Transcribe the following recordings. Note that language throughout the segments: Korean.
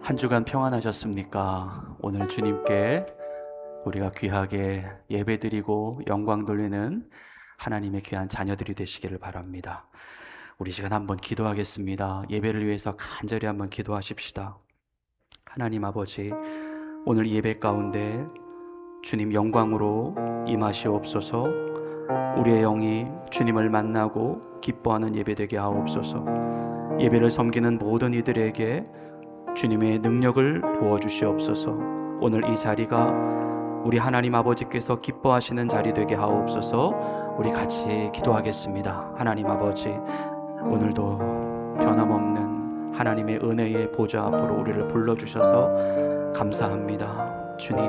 한 주간 평안하셨습니까? 오늘 주님께 우리가 귀하게 예배드리고 영광 돌리는 하나님의 귀한 자녀들이 되시기를 바랍니다. 우리 시간 한번 기도하겠습니다. 예배를 위해서 간절히 한번 기도하십시다. 하나님 아버지, 오늘 예배 가운데 주님 영광으로 임하시옵소서. 우리의 영이 주님을 만나고 기뻐하는 예배 되게 하옵소서. 예배를 섬기는 모든 이들에게 주님의 능력을 부어주시옵소서. 오늘 이 자리가 우리 하나님 아버지께서 기뻐하시는 자리 되게 하옵소서. 우리 같이 기도하겠습니다. 하나님 아버지, 오늘도 변함없는 하나님의 은혜의 보좌 앞으로 우리를 불러주셔서 감사합니다. 주님,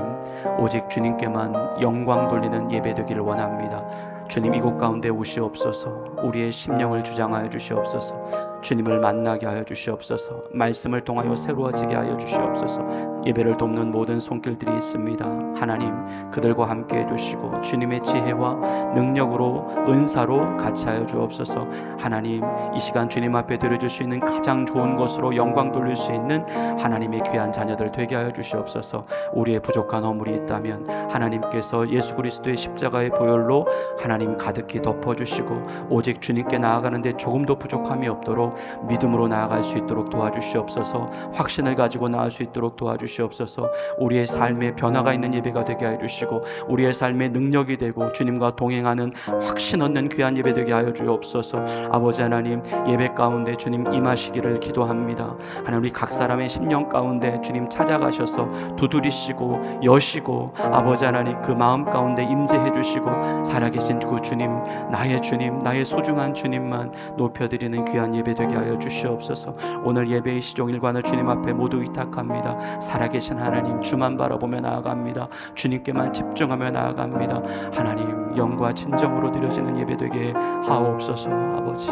오직 주님께만 영광 돌리는 예배 되기를 원합니다. 주님, 이곳 가운데 오시옵소서. 우리의 심령을 주장하여 주시옵소서. 주님을 만나게 하여 주시옵소서. 말씀을 통하여 새로워지게 하여 주시옵소서. 예배를 돕는 모든 손길들이 있습니다. 하나님, 그들과 함께 해주시고 주님의 지혜와 능력으로 은사로 같이 하여 주옵소서. 하나님, 이 시간 주님 앞에 드려줄 수 있는 가장 좋은 것으로 영광 돌릴 수 있는 하나님의 귀한 자녀들 되게 하여 주시옵소서. 우리의 부족한 허물이 있다면 하나님께서 예수 그리스도의 십자가의 보혈로 하나님 가득히 덮어주시고 오직 주님께 나아가는데 조금도 부족함이 없도록 믿음으로 나아갈 수 있도록 도와주시옵소서. 확신을 가지고 나아갈 수 있도록 도와주시옵소서. 우리의 삶에 변화가 있는 예배가 되게 하여 주시고 우리의 삶에 능력이 되고 주님과 동행하는 확신 얻는 귀한 예배 되게 하여 주옵소서. 아버지 하나님, 예배 가운데 주님 임하시기를 기도합니다. 하나님, 우리 각 사람의 심령 가운데 주님 찾아가셔서 두드리시고 여시고 아버지 하나님, 그 마음 가운데 임재해 주시고 살아계신 그 주님, 나의 소중한 주님만 높여드리는 귀한 예배 되게 하여 주시옵소서. 오늘 예배의 시종일관을 주님 앞에 모두 위탁합니다. 살아계신 하나님, 주만 바라보며 나아갑니다. 주님께만 집중하며 나아갑니다. 하나님, 영과 진정으로 드려지는 예배 되게 하옵소서. 아버지,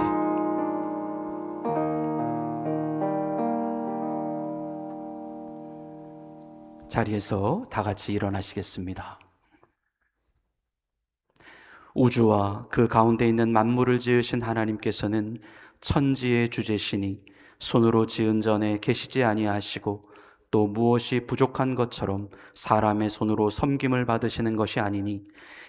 자리에서 다 같이 일어나시겠습니다. 우주와 그 가운데 있는 만물을 지으신 하나님께서는 천지의 주제시니 손으로 지은 전에 계시지 아니하시고 또 무엇이 부족한 것처럼 사람의 손으로 섬김을 받으시는 것이 아니니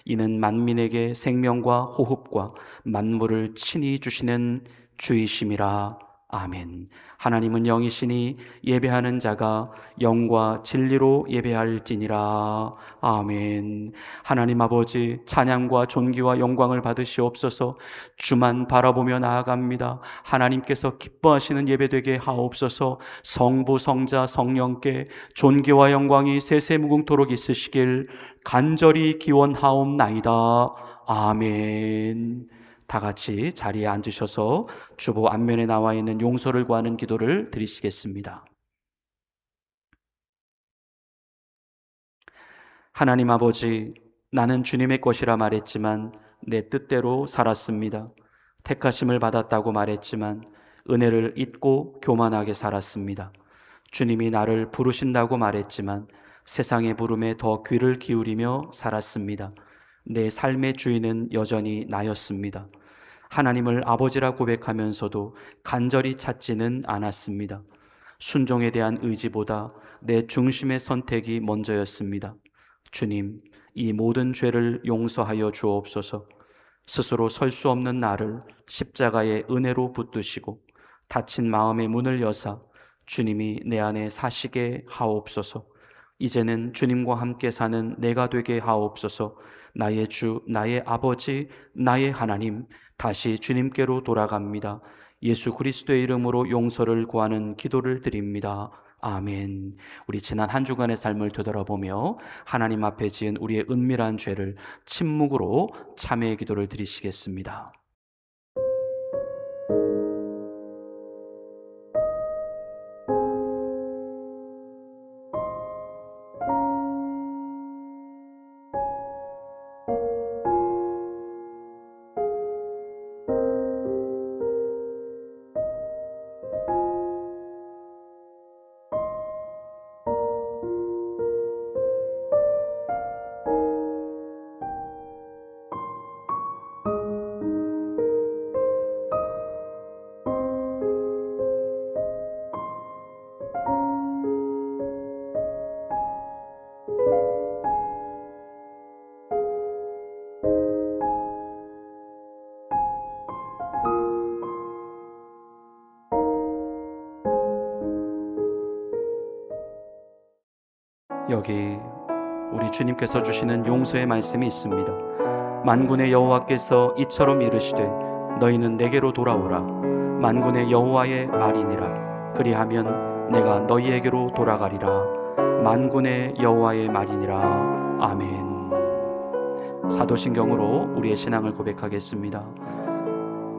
이는 만민에게 생명과 호흡과 만물을 친히 주시는 주이심이라. 아멘. 하나님은 영이시니 예배하는 자가 영과 진리로 예배할지니라. 아멘. 하나님 아버지, 찬양과 존귀와 영광을 받으시옵소서. 주만 바라보며 나아갑니다. 하나님께서 기뻐하시는 예배되게 하옵소서. 성부 성자 성령께 존귀와 영광이 세세무궁토록 있으시길 간절히 기원하옵나이다. 아멘. 다 같이 자리에 앉으셔서 주보 앞면에 나와 있는 용서를 구하는 기도를 드리시겠습니다. 하나님 아버지, 나는 주님의 것이라 말했지만 내 뜻대로 살았습니다. 택하심을 받았다고 말했지만 은혜를 잊고 교만하게 살았습니다. 주님이 나를 부르신다고 말했지만 세상의 부름에 더 귀를 기울이며 살았습니다. 내 삶의 주인은 여전히 나였습니다. 하나님을 아버지라 고백하면서도 간절히 찾지는 않았습니다. 순종에 대한 의지보다 내 중심의 선택이 먼저였습니다. 주님, 이 모든 죄를 용서하여 주옵소서. 스스로 설 수 없는 나를 십자가의 은혜로 붙드시고 닫힌 마음의 문을 여사 주님이 내 안에 사시게 하옵소서. 이제는 주님과 함께 사는 내가 되게 하옵소서. 나의 주, 나의 아버지, 나의 하나님, 다시 주님께로 돌아갑니다. 예수 그리스도의 이름으로 용서를 구하는 기도를 드립니다. 아멘. 우리 지난 한 주간의 삶을 되돌아보며 하나님 앞에 지은 우리의 은밀한 죄를 침묵으로 참회의 기도를 드리시겠습니다. 여기 우리 주님께서 주시는 용서의 말씀이 있습니다. 만군의 여호와께서 이처럼 이르시되 너희는 내게로 돌아오라. 만군의 여호와의 말이니라. 그리하면 내가 너희에게로 돌아가리라. 만군의 여호와의 말이니라. 아멘. 사도신경으로 우리의 신앙을 고백하겠습니다.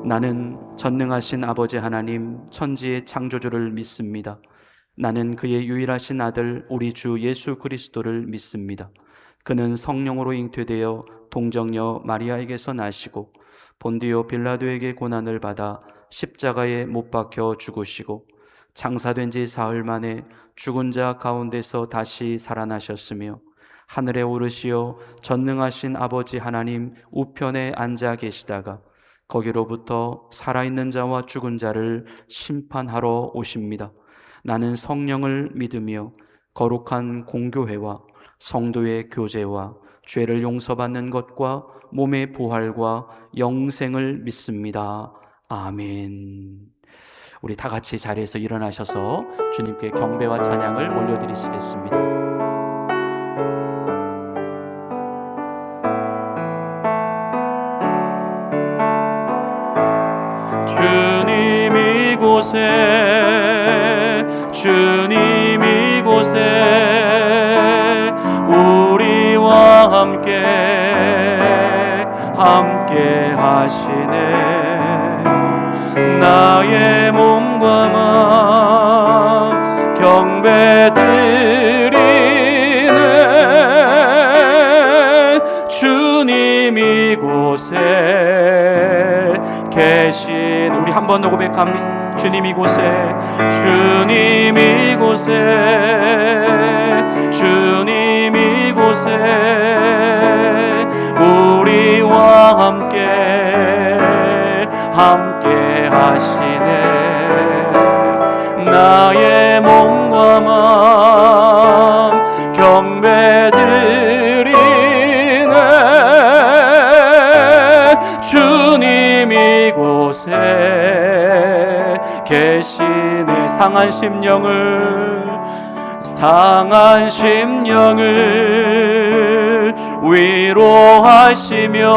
나는 전능하신 아버지 하나님 천지의 창조주를 믿습니다. 나는 그의 유일하신 아들 우리 주 예수 그리스도를 믿습니다. 그는 성령으로 잉태되어 동정녀 마리아에게서 나시고 본디오 빌라도에게 고난을 받아 십자가에 못 박혀 죽으시고 장사된 지 사흘 만에 죽은 자 가운데서 다시 살아나셨으며 하늘에 오르시어 전능하신 아버지 하나님 우편에 앉아 계시다가 거기로부터 살아있는 자와 죽은 자를 심판하러 오십니다. 나는 성령을 믿으며 거룩한 공교회와 성도의 교제와 죄를 용서받는 것과 몸의 부활과 영생을 믿습니다. 아멘. 우리 다 같이 자리에서 일어나셔서 주님께 경배와 찬양을 올려드리시겠습니다. 주님 이곳에 우리와 함께 하시네. 나의 몸과 마음 경배드리네. 주님 이곳에 계신 우리 한 번 더 고백합니다. 주님 이곳에 우리와 함께 하시네. 나의 몸과 마음 경배드리네. 주님 이곳에 계시네. 상한 심령을 위로하시며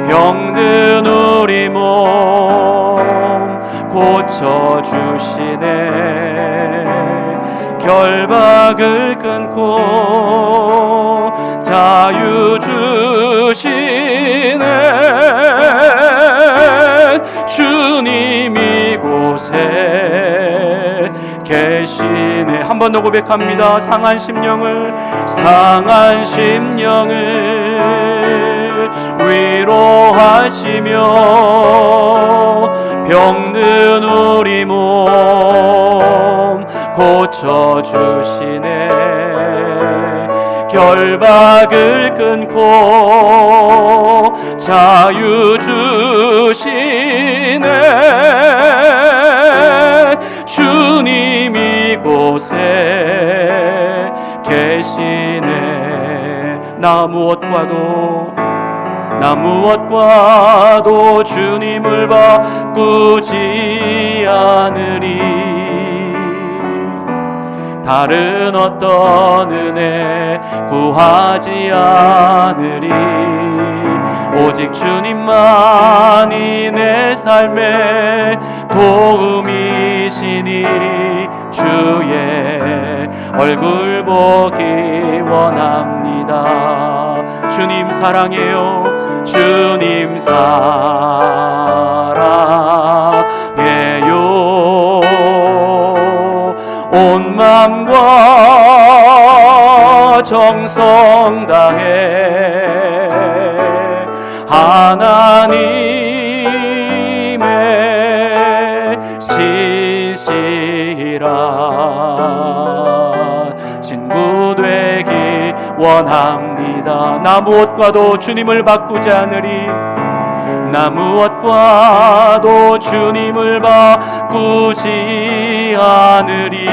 병든 우리 몸 고쳐주시네. 결박을 끊고 자유 주시네. 주님 이곳에 계시네. 한 번 더 고백합니다. 상한 심령을 위로하시며 병든 우리 몸 고쳐주시네. 결박을 끊고 자유 주시네. 주님 이곳에 계시네. 나 무엇과도 주님을 바꾸지 않으리. 다른 어떤 은혜 구하지 않으리. 오직 주님만이 내 삶의 도움이시니 주의 얼굴 보기 원합니다. 주님 사랑해요. 주님 사랑해요. 온 마음과 정성 다해 하나님의 진실한 친구 되기 원합니다. 나 무엇과도 주님을 바꾸지 않으리. 나 무엇과도 주님을 바꾸지 않으리.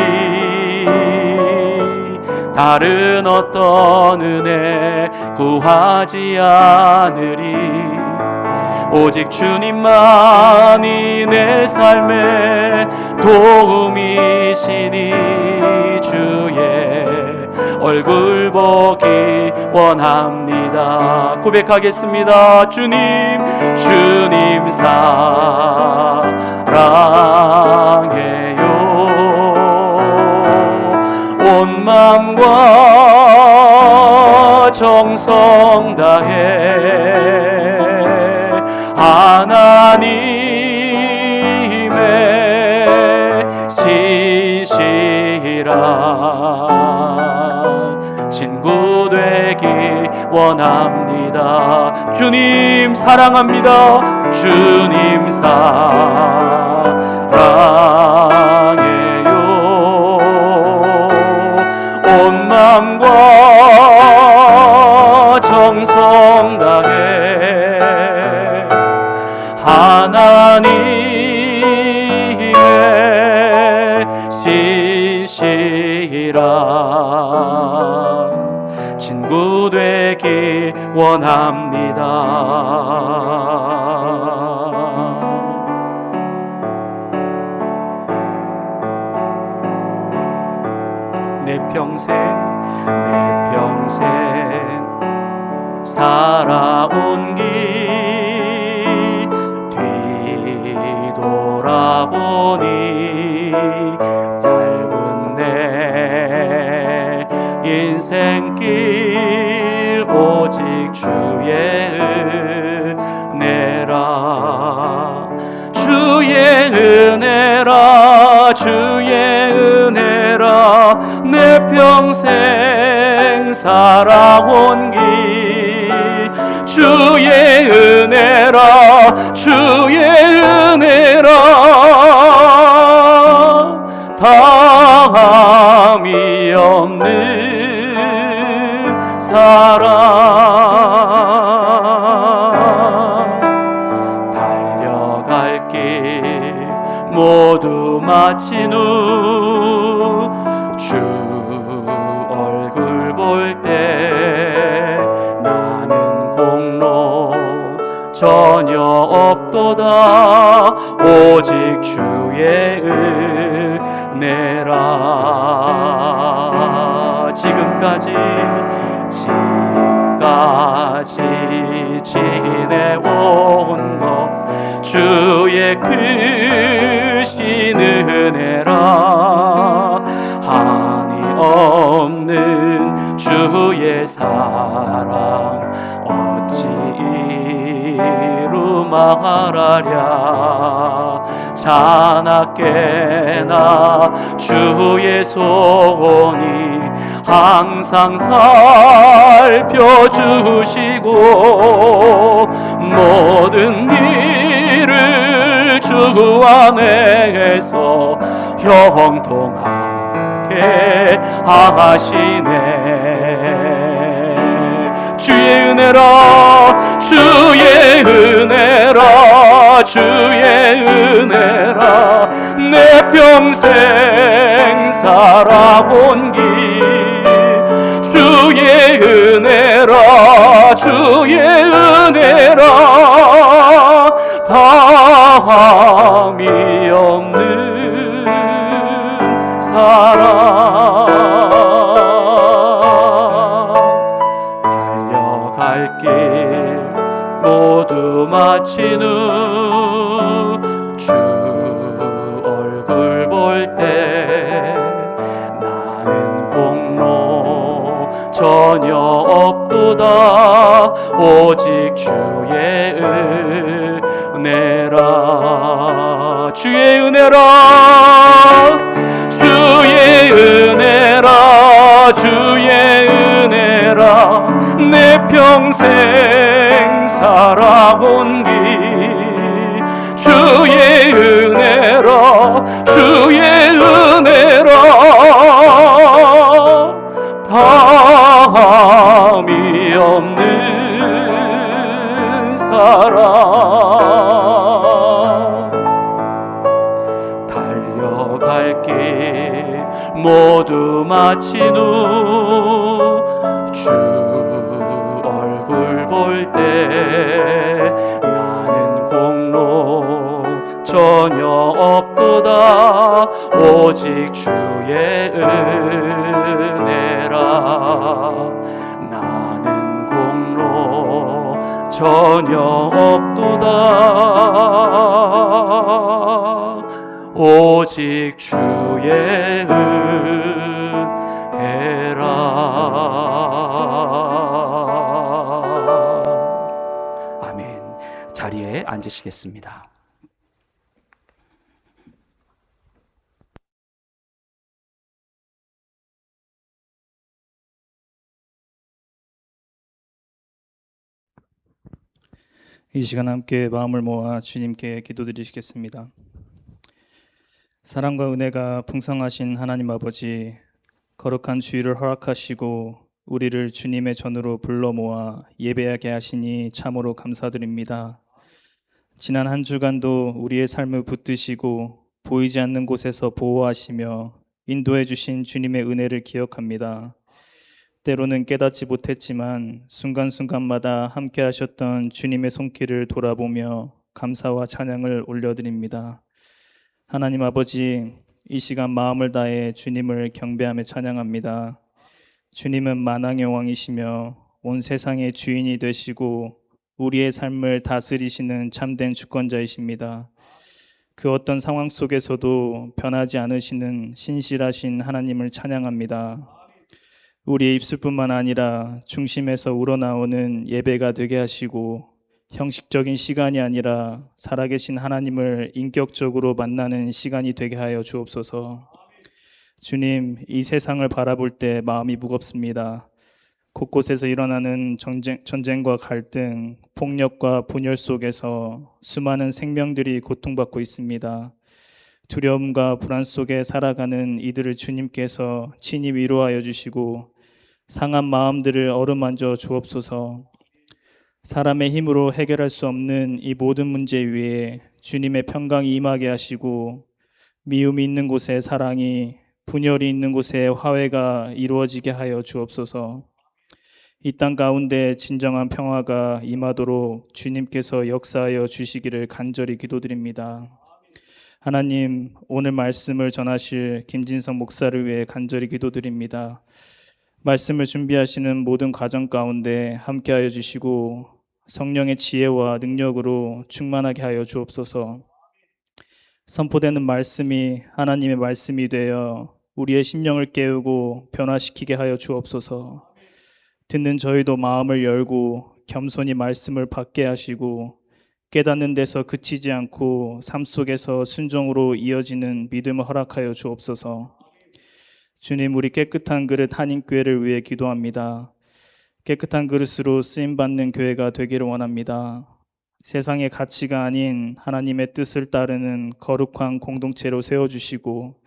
다른 어떤 은혜 구하지 않으리. 오직 주님만이 내 삶의 도움이시니 주의 얼굴 보기 원합니다. 고백하겠습니다. 주님 사랑해요. 온 마음과 정성 다해 하나님의 진실한 친구 되기 원합니다. 주님 사랑합니다. 주님 사랑해요. 온 마음과 정성 다해 하나님의 진실한 친구 되기 원합니다. 내 평생 살아온 길 뒤돌아보니 짧은 내 인생길 오직 주의 은혜라 주의 은혜라 주의 은혜라 내 평생 살아온 길 주의 은혜라 주의 은혜라 다함이 없는 사랑 달려갈 길 모두 마친 후 주 얼굴 볼 때 나는 공로 전혀 없도다 오직 주의 은혜라 지금까지 지내온 것 주의 크신 은혜라 한이 없는 주의 사랑 어찌 이루 말하랴 자나깨나 주의 손이 항상 살펴주시고 모든 일을 주 안에서 형통하게 하시네 주의 은혜라 주의 은혜라 주의 은혜라 내 평생 살아온 길 주의 은혜라 주의 은혜라 다함이 없는 사랑 달려갈 길 모두 마친 후 주 얼굴 볼 때 나는 공로 전혀 없도다 오직 주의 은혜라 주의 은혜라 주의 은혜라 주의 은혜라 내 평생 살아온 길 주의 은혜라 주의 은혜라 다함이 없는 사랑 달려갈 길 모두 마친 후 주 얼굴 볼 때 나는 공로 저 전혀 없도다. 오직 주의 은혜라. 나는 공로 전혀 없도다. 오직 주의 은혜라. 아멘. 자리에 앉으시겠습니다. 이 시간 함께 마음을 모아 주님께 기도드리시겠습니다. 사랑과 은혜가 풍성하신 하나님 아버지, 거룩한 주일을 허락하시고 우리를 주님의 전으로 불러 모아 예배하게 하시니 참으로 감사드립니다. 지난 한 주간도 우리의 삶을 붙드시고 보이지 않는 곳에서 보호하시며 인도해 주신 주님의 은혜를 기억합니다. 때로는 깨닫지 못했지만 순간순간마다 함께 하셨던 주님의 손길을 돌아보며 감사와 찬양을 올려드립니다. 하나님 아버지, 이 시간 마음을 다해 주님을 경배하며 찬양합니다. 주님은 만왕의 왕이시며 온 세상의 주인이 되시고 우리의 삶을 다스리시는 참된 주권자이십니다. 그 어떤 상황 속에서도 변하지 않으시는 신실하신 하나님을 찬양합니다. 우리의 입술뿐만 아니라 중심에서 우러나오는 예배가 되게 하시고 형식적인 시간이 아니라 살아계신 하나님을 인격적으로 만나는 시간이 되게 하여 주옵소서. 주님, 이 세상을 바라볼 때 마음이 무겁습니다. 곳곳에서 일어나는 전쟁과 갈등, 폭력과 분열 속에서 수많은 생명들이 고통받고 있습니다. 두려움과 불안 속에 살아가는 이들을 주님께서 친히 위로하여 주시고 상한 마음들을 어루만져 주옵소서. 사람의 힘으로 해결할 수 없는 이 모든 문제 위에 주님의 평강이 임하게 하시고 미움이 있는 곳에 사랑이, 분열이 있는 곳에 화해가 이루어지게 하여 주옵소서. 이 땅 가운데 진정한 평화가 임하도록 주님께서 역사하여 주시기를 간절히 기도드립니다. 하나님, 오늘 말씀을 전하실 김진성 목사를 위해 간절히 기도드립니다. 말씀을 준비하시는 모든 과정 가운데 함께하여 주시고 성령의 지혜와 능력으로 충만하게 하여 주옵소서. 선포되는 말씀이 하나님의 말씀이 되어 우리의 심령을 깨우고 변화시키게 하여 주옵소서. 듣는 저희도 마음을 열고 겸손히 말씀을 받게 하시고 깨닫는 데서 그치지 않고 삶 속에서 순종으로 이어지는 믿음을 허락하여 주옵소서. 주님, 우리 깨끗한 그릇 한인교회를 위해 기도합니다. 깨끗한 그릇으로 쓰임받는 교회가 되기를 원합니다. 세상의 가치가 아닌 하나님의 뜻을 따르는 거룩한 공동체로 세워주시고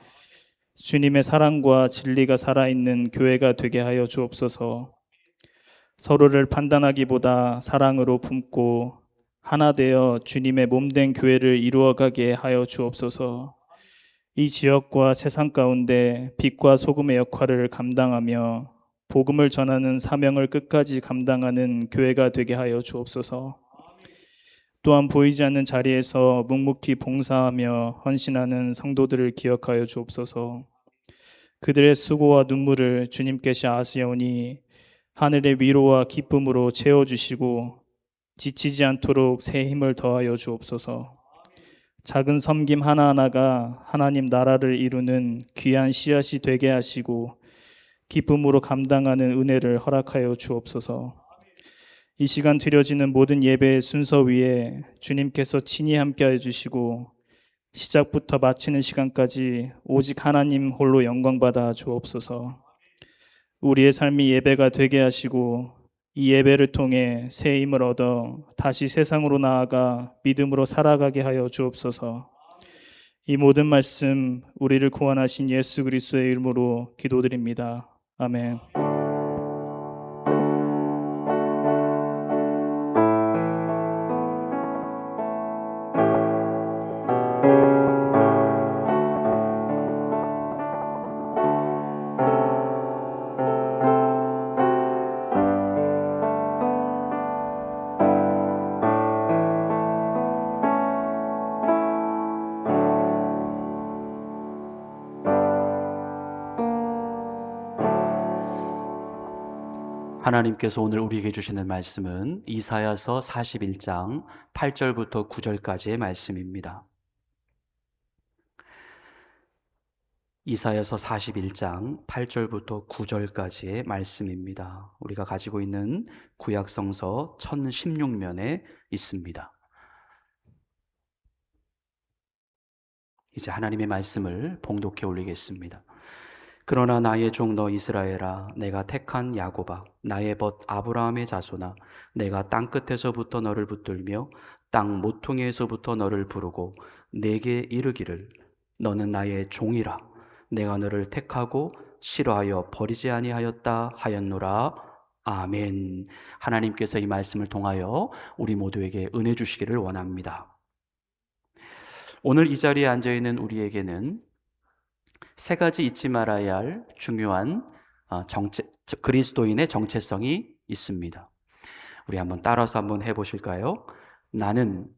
주님의 사랑과 진리가 살아있는 교회가 되게 하여 주옵소서. 서로를 판단하기보다 사랑으로 품고 하나 되어 주님의 몸된 교회를 이루어가게 하여 주옵소서. 이 지역과 세상 가운데 빛과 소금의 역할을 감당하며 복음을 전하는 사명을 끝까지 감당하는 교회가 되게 하여 주옵소서. 또한 보이지 않는 자리에서 묵묵히 봉사하며 헌신하는 성도들을 기억하여 주옵소서. 그들의 수고와 눈물을 주님께서 아시오니 하늘의 위로와 기쁨으로 채워주시고 지치지 않도록 새 힘을 더하여 주옵소서. 작은 섬김 하나하나가 하나님 나라를 이루는 귀한 씨앗이 되게 하시고 기쁨으로 감당하는 은혜를 허락하여 주옵소서. 이 시간 드려지는 모든 예배의 순서 위에 주님께서 친히 함께해 주시고 시작부터 마치는 시간까지 오직 하나님 홀로 영광받아 주옵소서. 우리의 삶이 예배가 되게 하시고 이 예배를 통해 새 힘을 얻어 다시 세상으로 나아가 믿음으로 살아가게 하여 주옵소서. 이 모든 말씀 우리를 구원하신 예수 그리스도의 이름으로 기도드립니다. 아멘. 하나님께서 오늘 우리에게 주시는 말씀은 이사야서 41장 8절부터 9절까지의 말씀입니다. 이사야서 41장 8절부터 9절까지의 말씀입니다. 우리가 가지고 있는 구약성서 1016면에 있습니다. 이제 하나님의 말씀을 봉독해 올리겠습니다. 그러나 나의 종 너 이스라엘아, 내가 택한 야곱아, 나의 벗 아브라함의 자손아, 내가 땅끝에서부터 너를 붙들며 땅 모퉁이에서부터 너를 부르고 내게 이르기를 너는 나의 종이라. 내가 너를 택하고 싫어하여 버리지 아니하였다 하였노라. 아멘. 하나님께서 이 말씀을 통하여 우리 모두에게 은혜 주시기를 원합니다. 오늘 이 자리에 앉아있는 우리에게는 세 가지 잊지 말아야 할 중요한 그리스도인의 정체성이 있습니다. 우리 한번 따라서 한번 해보실까요? 나는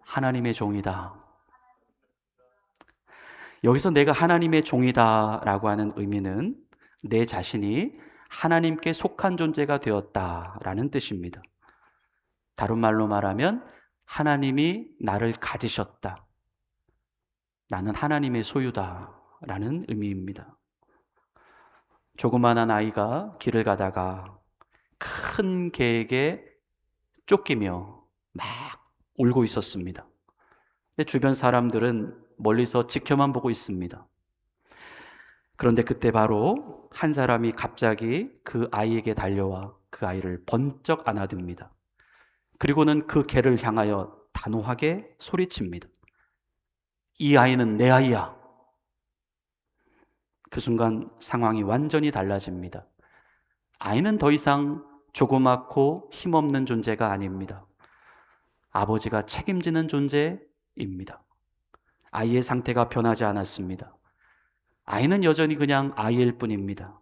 하나님의 종이다. 여기서 내가 하나님의 종이다 라고 하는 의미는 내 자신이 하나님께 속한 존재가 되었다라는 뜻입니다. 다른 말로 말하면 하나님이 나를 가지셨다. 나는 하나님의 소유다 라는 의미입니다. 조그마한 아이가 길을 가다가 큰 개에게 쫓기며 막 울고 있었습니다. 근데 주변 사람들은 멀리서 지켜만 보고 있습니다. 그런데 그때 바로 한 사람이 갑자기 그 아이에게 달려와 그 아이를 번쩍 안아듭니다. 그리고는 그 개를 향하여 단호하게 소리칩니다. 이 아이는 내 아이야. 그 순간 상황이 완전히 달라집니다. 아이는 더 이상 조그맣고 힘없는 존재가 아닙니다. 아버지가 책임지는 존재입니다. 아이의 상태가 변하지 않았습니다. 아이는 여전히 그냥 아이일 뿐입니다.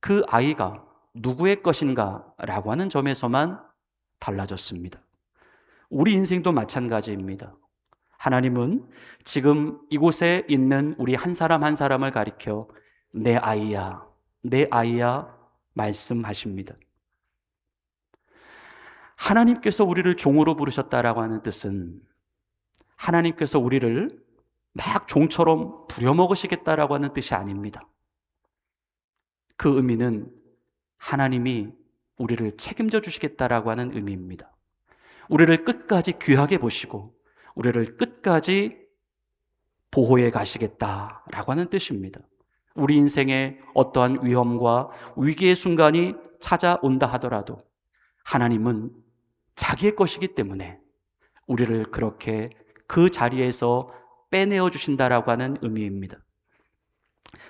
그 아이가 누구의 것인가 라고 하는 점에서만 달라졌습니다. 우리 인생도 마찬가지입니다. 하나님은 지금 이곳에 있는 우리 한 사람 한 사람을 가리켜 내 아이야, 내 아이야 말씀하십니다. 하나님께서 우리를 종으로 부르셨다라고 하는 뜻은 하나님께서 우리를 막 종처럼 부려먹으시겠다라고 하는 뜻이 아닙니다. 그 의미는 하나님이 우리를 책임져 주시겠다라고 하는 의미입니다. 우리를 끝까지 귀하게 보시고 우리를 끝까지 보호해 가시겠다라고 하는 뜻입니다. 우리 인생에 어떠한 위험과 위기의 순간이 찾아온다 하더라도 하나님은 자기의 것이기 때문에 우리를 그렇게 그 자리에서 빼내어 주신다라고 하는 의미입니다.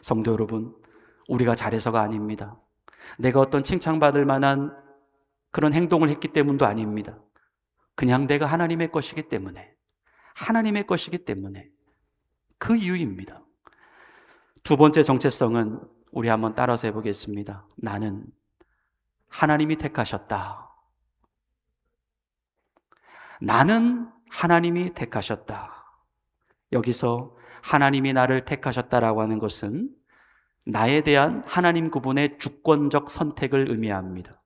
성도 여러분, 우리가 잘해서가 아닙니다. 내가 어떤 칭찬받을 만한 그런 행동을 했기 때문도 아닙니다. 그냥 내가 하나님의 것이기 때문에, 하나님의 것이기 때문에 그 이유입니다. 두 번째 정체성은 우리 한번 따라서 해보겠습니다. 나는 하나님이 택하셨다. 나는 하나님이 택하셨다. 여기서 하나님이 나를 택하셨다라고 하는 것은 나에 대한 하나님 그분의 주권적 선택을 의미합니다.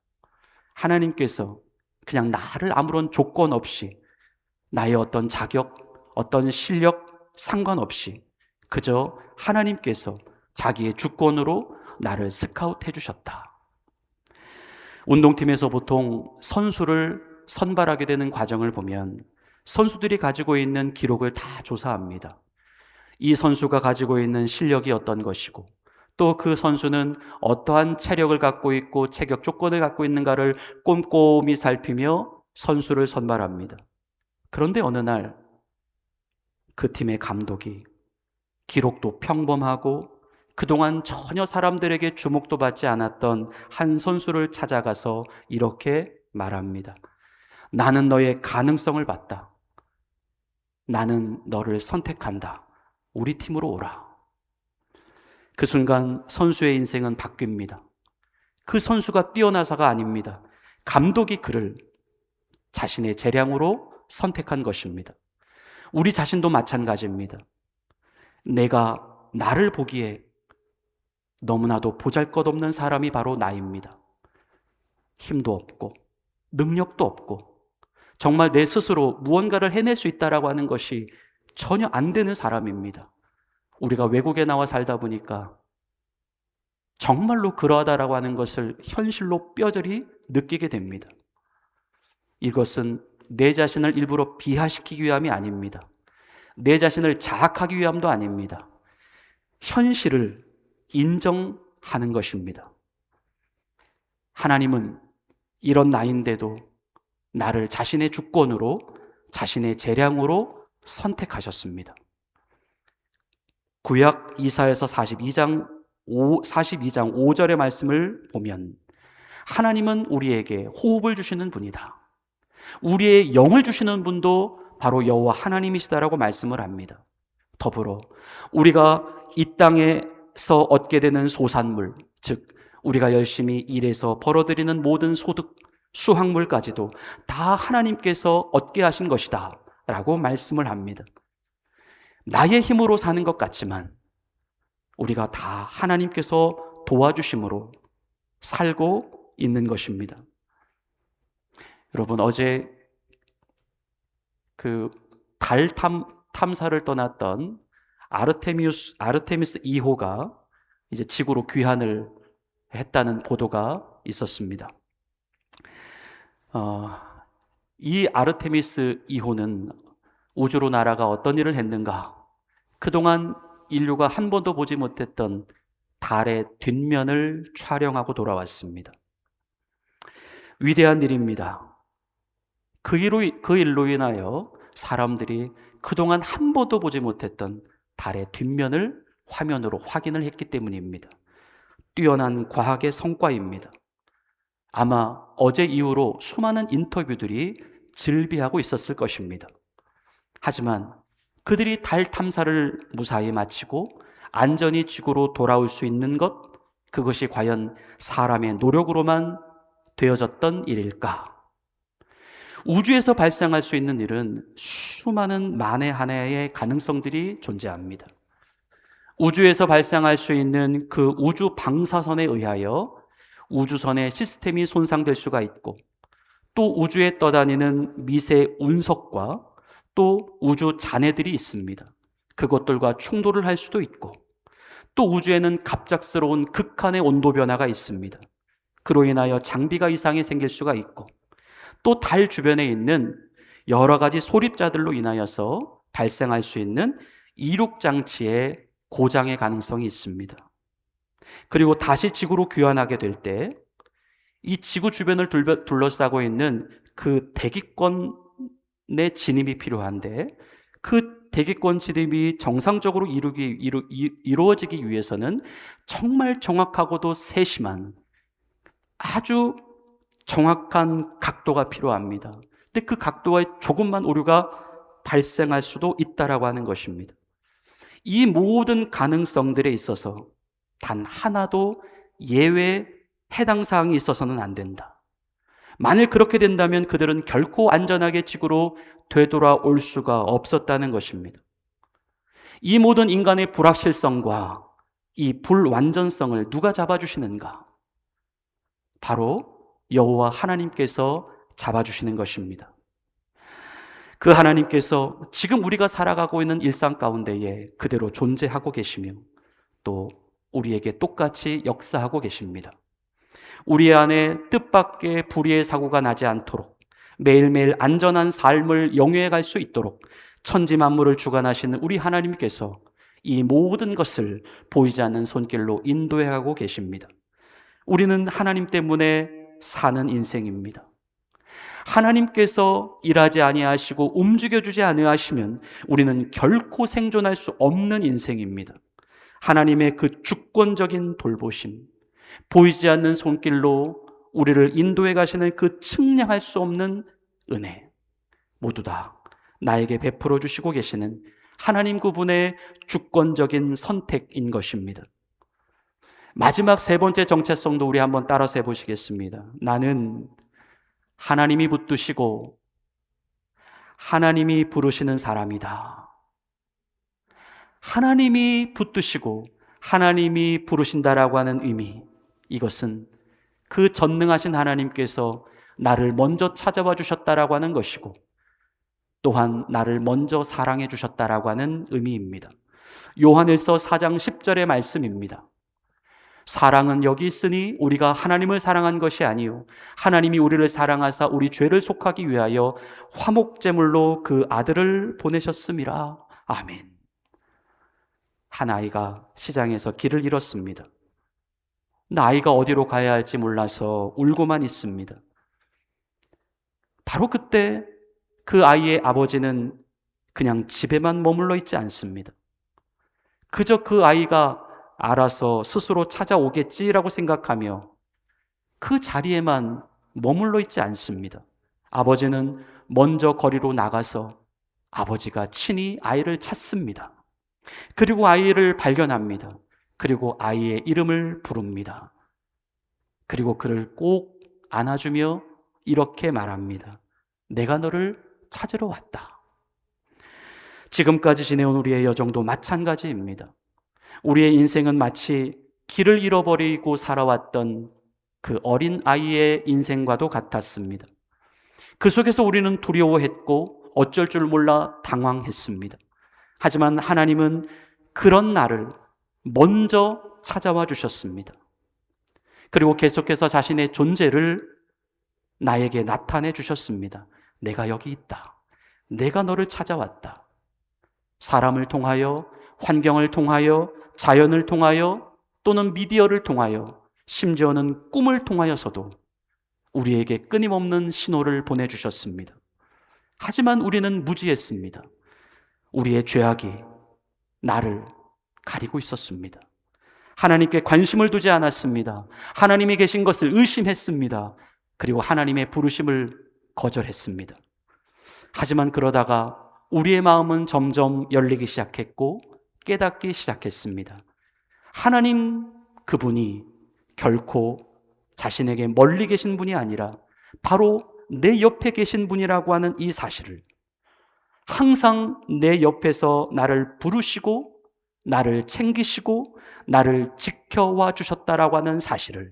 하나님께서 그냥 나를 아무런 조건 없이 나의 어떤 자격, 어떤 실력 상관없이 그저 하나님께서 자기의 주권으로 나를 스카웃해 주셨다. 운동팀에서 보통 선수를 선발하게 되는 과정을 보면 선수들이 가지고 있는 기록을 다 조사합니다. 이 선수가 가지고 있는 실력이 어떤 것이고 또 그 선수는 어떠한 체력을 갖고 있고 체격 조건을 갖고 있는가를 꼼꼼히 살피며 선수를 선발합니다. 그런데 어느 날 그 팀의 감독이 기록도 평범하고 그동안 전혀 사람들에게 주목도 받지 않았던 한 선수를 찾아가서 이렇게 말합니다. 나는 너의 가능성을 봤다. 나는 너를 선택한다. 우리 팀으로 오라. 그 순간 선수의 인생은 바뀝니다. 그 선수가 뛰어나서가 아닙니다. 감독이 그를 자신의 재량으로 선택한 것입니다. 우리 자신도 마찬가지입니다. 내가 나를 보기에 너무나도 보잘것없는 사람이 바로 나입니다. 힘도 없고 능력도 없고 정말 내 스스로 무언가를 해낼 수 있다라고 하는 것이 전혀 안 되는 사람입니다. 우리가 외국에 나와 살다 보니까 정말로 그러하다라고 하는 것을 현실로 뼈저리 느끼게 됩니다. 이것은 내 자신을 일부러 비하시키기 위함이 아닙니다. 내 자신을 자학하기 위함도 아닙니다. 현실을 인정하는 것입니다. 하나님은 이런 나인데도 나를 자신의 주권으로, 자신의 재량으로 선택하셨습니다. 구약 이사야서 42장 5절의 말씀을 보면 하나님은 우리에게 호흡을 주시는 분이다. 우리의 영을 주시는 분도 바로 여호와 하나님이시다라고 말씀을 합니다. 더불어 우리가 이 땅에서 얻게 되는 소산물, 즉 우리가 열심히 일해서 벌어들이는 모든 소득, 수확물까지도 다 하나님께서 얻게 하신 것이다 라고 말씀을 합니다. 나의 힘으로 사는 것 같지만 우리가 다 하나님께서 도와주심으로 살고 있는 것입니다. 여러분, 어제 그 달 탐사를 떠났던 아르테미스 2호가 이제 지구로 귀환을 했다는 보도가 있었습니다. 이 아르테미스 2호는 우주로 날아가 어떤 일을 했는가? 그동안 인류가 한 번도 보지 못했던 달의 뒷면을 촬영하고 돌아왔습니다. 위대한 일입니다. 그 일로 인하여 사람들이 그동안 한 번도 보지 못했던 달의 뒷면을 화면으로 확인을 했기 때문입니다. 뛰어난 과학의 성과입니다. 아마 어제 이후로 수많은 인터뷰들이 즐비하고 있었을 것입니다. 하지만 그들이 달 탐사를 무사히 마치고 안전히 지구로 돌아올 수 있는 것, 그것이 과연 사람의 노력으로만 되어졌던 일일까? 우주에서 발생할 수 있는 일은 수많은 만에 하나의 가능성들이 존재합니다. 우주에서 발생할 수 있는 그 우주 방사선에 의하여 우주선의 시스템이 손상될 수가 있고, 또 우주에 떠다니는 미세 운석과 또 우주 잔해들이 있습니다. 그것들과 충돌을 할 수도 있고, 또 우주에는 갑작스러운 극한의 온도 변화가 있습니다. 그로 인하여 장비가 이상이 생길 수가 있고, 또 달 주변에 있는 여러 가지 소립자들로 인하여서 발생할 수 있는 이륙장치의 고장의 가능성이 있습니다. 그리고 다시 지구로 귀환하게 될 때 이 지구 주변을 둘러싸고 있는 그 대기권의 진입이 필요한데, 그 대기권 진입이 정상적으로 이루어지기 위해서는 정말 정확하고도 세심한 아주 정확한 각도가 필요합니다. 근데 그 각도에 조금만 오류가 발생할 수도 있다라고 하는 것입니다. 이 모든 가능성들에 있어서 단 하나도 예외 해당 사항이 있어서는 안 된다. 만일 그렇게 된다면 그들은 결코 안전하게 지구로 되돌아올 수가 없었다는 것입니다. 이 모든 인간의 불확실성과 이 불완전성을 누가 잡아주시는가? 바로 여호와 하나님께서 잡아주시는 것입니다. 그 하나님께서 지금 우리가 살아가고 있는 일상 가운데에 그대로 존재하고 계시며 또 우리에게 똑같이 역사하고 계십니다. 우리 안에 뜻밖의 불의의 사고가 나지 않도록 매일매일 안전한 삶을 영위해 갈 수 있도록 천지 만물을 주관하시는 우리 하나님께서 이 모든 것을 보이지 않는 손길로 인도해 가고 계십니다. 우리는 하나님 때문에 사는 인생입니다. 하나님께서 일하지 아니하시고 움직여주지 아니하시면 우리는 결코 생존할 수 없는 인생입니다. 하나님의 그 주권적인 돌보심, 보이지 않는 손길로 우리를 인도해 가시는 그 측량할 수 없는 은혜, 모두 다 나에게 베풀어 주시고 계시는 하나님 그분의 주권적인 선택인 것입니다. 마지막 세 번째 정체성도 우리 한번 따라서 해보시겠습니다. 나는 하나님이 붙드시고 하나님이 부르시는 사람이다. 하나님이 붙드시고 하나님이 부르신다라고 하는 의미, 이것은 그 전능하신 하나님께서 나를 먼저 찾아와 주셨다라고 하는 것이고, 또한 나를 먼저 사랑해 주셨다라고 하는 의미입니다. 요한일서 4장 10절의 말씀입니다. 사랑은 여기 있으니 우리가 하나님을 사랑한 것이 아니요 하나님이 우리를 사랑하사 우리 죄를 속하기 위하여 화목제물로 그 아들을 보내셨음이라. 아멘. 한 아이가 시장에서 길을 잃었습니다. 아이가 어디로 가야 할지 몰라서 울고만 있습니다. 바로 그때 그 아이의 아버지는 그냥 집에만 머물러 있지 않습니다. 그저 그 아이가 알아서 스스로 찾아오겠지라고 생각하며 그 자리에만 머물러 있지 않습니다. 아버지는 먼저 거리로 나가서 아버지가 친히 아이를 찾습니다. 그리고 아이를 발견합니다. 그리고 아이의 이름을 부릅니다. 그리고 그를 꼭 안아주며 이렇게 말합니다. 내가 너를 찾으러 왔다. 지금까지 지내온 우리의 여정도 마찬가지입니다. 우리의 인생은 마치 길을 잃어버리고 살아왔던 그 어린 아이의 인생과도 같았습니다. 그 속에서 우리는 두려워했고 어쩔 줄 몰라 당황했습니다. 하지만 하나님은 그런 나를 먼저 찾아와 주셨습니다. 그리고 계속해서 자신의 존재를 나에게 나타내 주셨습니다. 내가 여기 있다. 내가 너를 찾아왔다. 사람을 통하여, 환경을 통하여, 자연을 통하여, 또는 미디어를 통하여, 심지어는 꿈을 통하여서도 우리에게 끊임없는 신호를 보내주셨습니다. 하지만 우리는 무지했습니다. 우리의 죄악이 나를 가리고 있었습니다. 하나님께 관심을 두지 않았습니다. 하나님이 계신 것을 의심했습니다. 그리고 하나님의 부르심을 거절했습니다. 하지만 그러다가 우리의 마음은 점점 열리기 시작했고 깨닫기 시작했습니다. 하나님 그분이 결코 자신에게 멀리 계신 분이 아니라 바로 내 옆에 계신 분이라고 하는 이 사실을, 항상 내 옆에서 나를 부르시고 나를 챙기시고 나를 지켜와 주셨다라고 하는 사실을,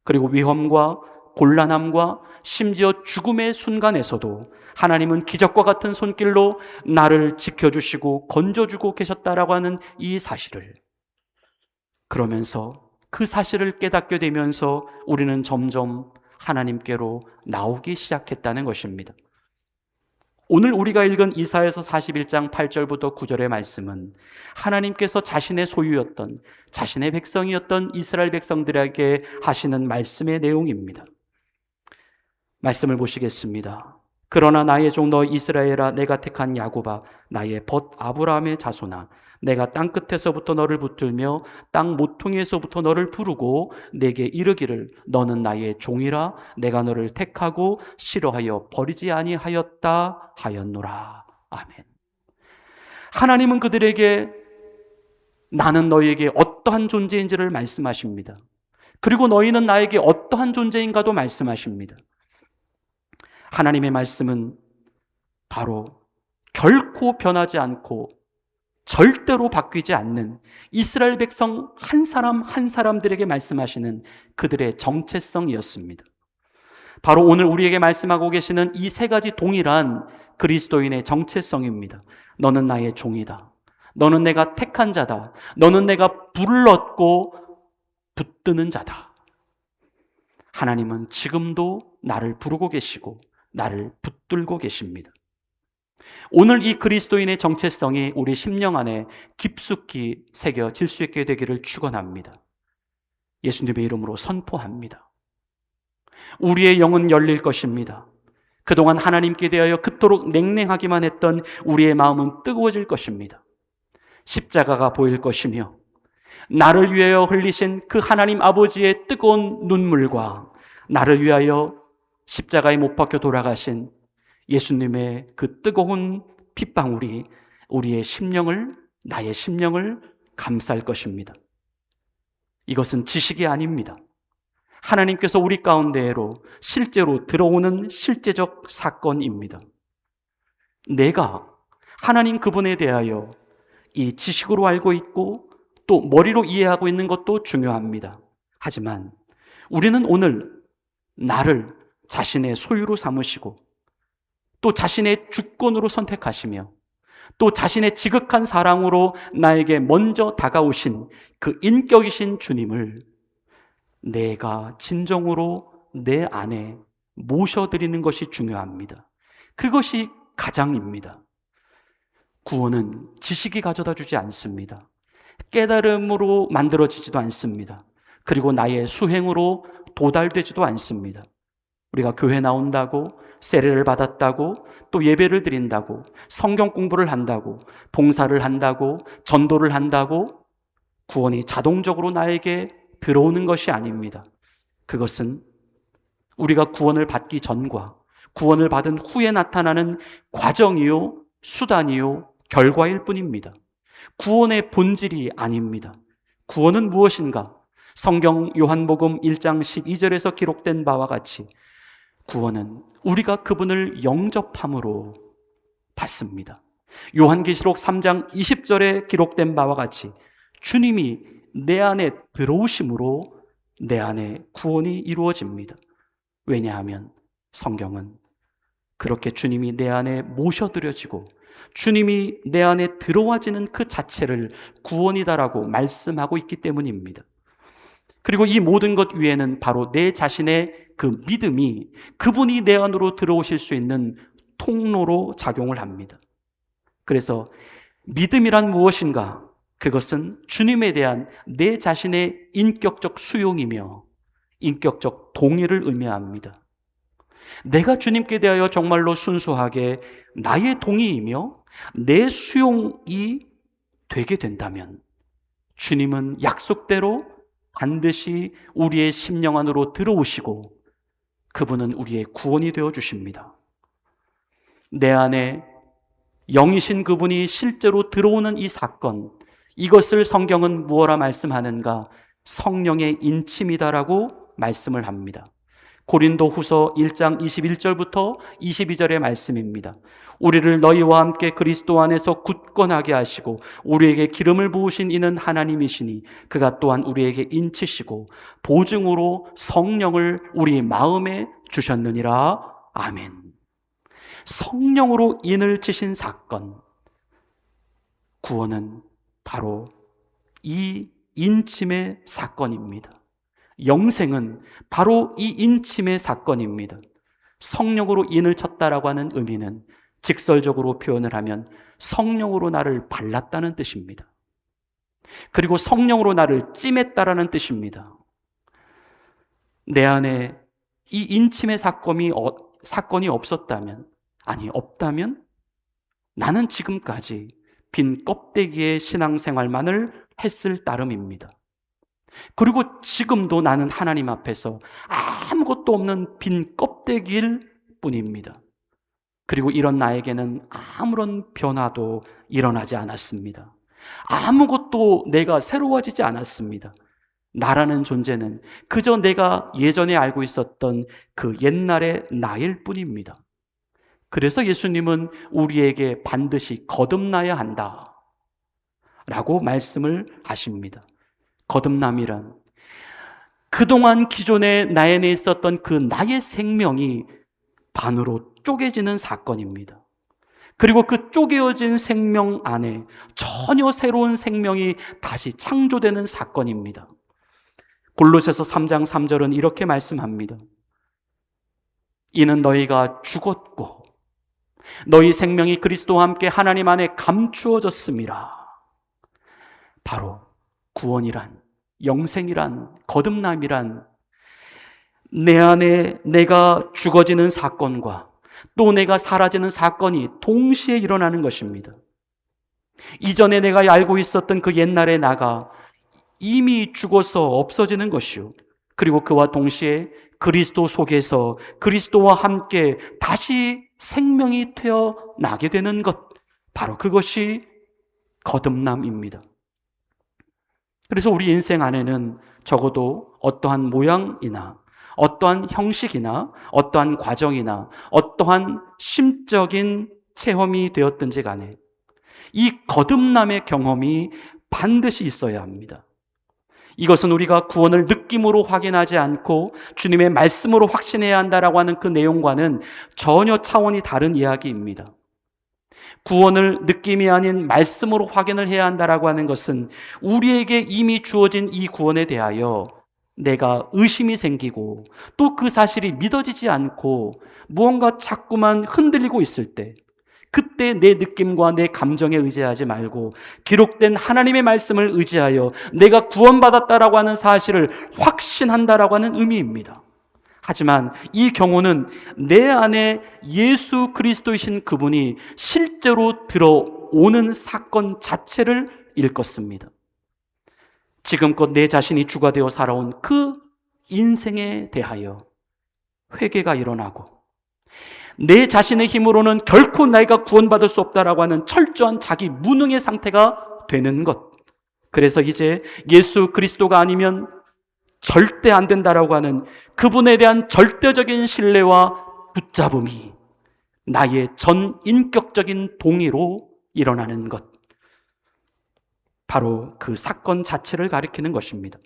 그리고 위험과 곤란함과 심지어 죽음의 순간에서도 하나님은 기적과 같은 손길로 나를 지켜주시고 건져주고 계셨다라고 하는 이 사실을, 그러면서 그 사실을 깨닫게 되면서 우리는 점점 하나님께로 나오기 시작했다는 것입니다. 오늘 우리가 읽은 이사야서 41장 8절부터 9절의 말씀은 하나님께서 자신의 소유였던, 자신의 백성이었던 이스라엘 백성들에게 하시는 말씀의 내용입니다. 말씀을 보시겠습니다. 그러나 나의 종 너 이스라엘아, 내가 택한 야곱아, 나의 벗 아브라함의 자손아, 내가 땅 끝에서부터 너를 붙들며 땅 모퉁이에서부터 너를 부르고 내게 이르기를 너는 나의 종이라, 내가 너를 택하고 싫어하여 버리지 아니하였다 하였노라. 아멘. 하나님은 그들에게 나는 너희에게 어떠한 존재인지를 말씀하십니다. 그리고 너희는 나에게 어떠한 존재인가도 말씀하십니다. 하나님의 말씀은 바로 결코 변하지 않고 절대로 바뀌지 않는 이스라엘 백성 한 사람 한 사람들에게 말씀하시는 그들의 정체성이었습니다. 바로 오늘 우리에게 말씀하고 계시는 이 세 가지 동일한 그리스도인의 정체성입니다. 너는 나의 종이다. 너는 내가 택한 자다. 너는 내가 불렀고 붙드는 자다. 하나님은 지금도 나를 부르고 계시고 나를 붙들고 계십니다. 오늘 이 그리스도인의 정체성이 우리 심령 안에 깊숙이 새겨질 수 있게 되기를 축원합니다. 예수님의 이름으로 선포합니다. 우리의 영은 열릴 것입니다. 그동안 하나님께 대하여 그토록 냉랭하기만 했던 우리의 마음은 뜨거워질 것입니다. 십자가가 보일 것이며 나를 위하여 흘리신 그 하나님 아버지의 뜨거운 눈물과 나를 위하여 십자가에 못 박혀 돌아가신 예수님의 그 뜨거운 핏방울이 우리의 심령을, 나의 심령을 감쌀 것입니다. 이것은 지식이 아닙니다. 하나님께서 우리 가운데로 실제로 들어오는 실제적 사건입니다. 내가 하나님 그분에 대하여 이 지식으로 알고 있고 또 머리로 이해하고 있는 것도 중요합니다. 하지만 우리는 오늘 나를 자신의 소유로 삼으시고 또 자신의 주권으로 선택하시며 또 자신의 지극한 사랑으로 나에게 먼저 다가오신 그 인격이신 주님을 내가 진정으로 내 안에 모셔드리는 것이 중요합니다. 그것이 가장입니다. 구원은 지식이 가져다 주지 않습니다. 깨달음으로 만들어지지도 않습니다. 그리고 나의 수행으로 도달되지도 않습니다. 우리가 교회 나온다고, 세례를 받았다고, 또 예배를 드린다고, 성경 공부를 한다고, 봉사를 한다고, 전도를 한다고 구원이 자동적으로 나에게 들어오는 것이 아닙니다. 그것은 우리가 구원을 받기 전과 구원을 받은 후에 나타나는 과정이요, 수단이요, 결과일 뿐입니다. 구원의 본질이 아닙니다. 구원은 무엇인가? 성경 요한복음 1장 12절에서 기록된 바와 같이 구원은 우리가 그분을 영접함으로 받습니다. 요한계시록 3장 20절에 기록된 바와 같이 주님이 내 안에 들어오심으로 내 안에 구원이 이루어집니다. 왜냐하면 성경은 그렇게 주님이 내 안에 모셔들여지고 주님이 내 안에 들어와지는 그 자체를 구원이다라고 말씀하고 있기 때문입니다. 그리고 이 모든 것 위에는 바로 내 자신의 그 믿음이 그분이 내 안으로 들어오실 수 있는 통로로 작용을 합니다. 그래서 믿음이란 무엇인가? 그것은 주님에 대한 내 자신의 인격적 수용이며 인격적 동의를 의미합니다. 내가 주님께 대하여 정말로 순수하게 나의 동의이며 내 수용이 되게 된다면 주님은 약속대로 반드시 우리의 심령 안으로 들어오시고 그분은 우리의 구원이 되어 주십니다. 내 안에 영이신 그분이 실제로 들어오는 이 사건, 이것을 성경은 무엇라 말씀하는가? 성령의 인침이다라고 말씀을 합니다. 고린도 후서 1장 21절부터 22절의 말씀입니다. 우리를 너희와 함께 그리스도 안에서 굳건하게 하시고 우리에게 기름을 부으신 이는 하나님이시니 그가 또한 우리에게 인치시고 보증으로 성령을 우리 마음에 주셨느니라. 아멘. 성령으로 인을 치신 사건, 구원은 바로 이 인침의 사건입니다. 영생은 바로 이 인침의 사건입니다. 성령으로 인을 쳤다라고 하는 의미는 직설적으로 표현을 하면 성령으로 나를 발랐다는 뜻입니다. 그리고 성령으로 나를 찜했다라는 뜻입니다. 내 안에 이 인침의 사건이 없었다면, 아니 없다면 나는 지금까지 빈 껍데기의 신앙생활만을 했을 따름입니다. 그리고 지금도 나는 하나님 앞에서 아무것도 없는 빈 껍데기일 뿐입니다. 그리고 이런 나에게는 아무런 변화도 일어나지 않았습니다. 아무것도 내가 새로워지지 않았습니다. 나라는 존재는 그저 내가 예전에 알고 있었던 그 옛날의 나일 뿐입니다. 그래서 예수님은 우리에게 반드시 거듭나야 한다 라고 말씀을 하십니다. 거듭남이란 그동안 기존에 나 안에 있었던 그 나의 생명이 반으로 쪼개지는 사건입니다. 그리고 그 쪼개어진 생명 안에 전혀 새로운 생명이 다시 창조되는 사건입니다. 골로새서 3장 3절은 이렇게 말씀합니다. 이는 너희가 죽었고 너희 생명이 그리스도와 함께 하나님 안에 감추어졌음이라. 바로 구원이란, 영생이란, 거듭남이란 내 안에 내가 죽어지는 사건과 또 내가 사라지는 사건이 동시에 일어나는 것입니다. 이전에 내가 알고 있었던 그 옛날의 나가 이미 죽어서 없어지는 것이요, 그리고 그와 동시에 그리스도 속에서 그리스도와 함께 다시 생명이 태어나게 되는 것, 바로 그것이 거듭남입니다. 그래서 우리 인생 안에는 적어도 어떠한 모양이나 어떠한 형식이나 어떠한 과정이나 어떠한 심적인 체험이 되었든지 간에 이 거듭남의 경험이 반드시 있어야 합니다. 이것은 우리가 구원을 느낌으로 확인하지 않고 주님의 말씀으로 확신해야 한다라고 하는 그 내용과는 전혀 차원이 다른 이야기입니다. 구원을 느낌이 아닌 말씀으로 확인을 해야 한다라고 하는 것은 우리에게 이미 주어진 이 구원에 대하여 내가 의심이 생기고 또 그 사실이 믿어지지 않고 무언가 자꾸만 흔들리고 있을 때, 그때 내 느낌과 내 감정에 의지하지 말고 기록된 하나님의 말씀을 의지하여 내가 구원받았다라고 하는 사실을 확신한다라고 하는 의미입니다. 하지만 이 경우는 내 안에 예수 그리스도이신 그분이 실제로 들어오는 사건 자체를 일컫습니다. 지금껏 내 자신이 주가 되어 살아온 그 인생에 대하여 회개가 일어나고 내 자신의 힘으로는 결코 내가 구원받을 수 없다라고 하는 철저한 자기 무능의 상태가 되는 것. 그래서 이제 예수 그리스도가 아니면 절대 안 된다라고 하는 그분에 대한 절대적인 신뢰와 붙잡음이 나의 전 인격적인 동의로 일어나는 것. 바로 그 사건 자체를 가리키는 것입니다.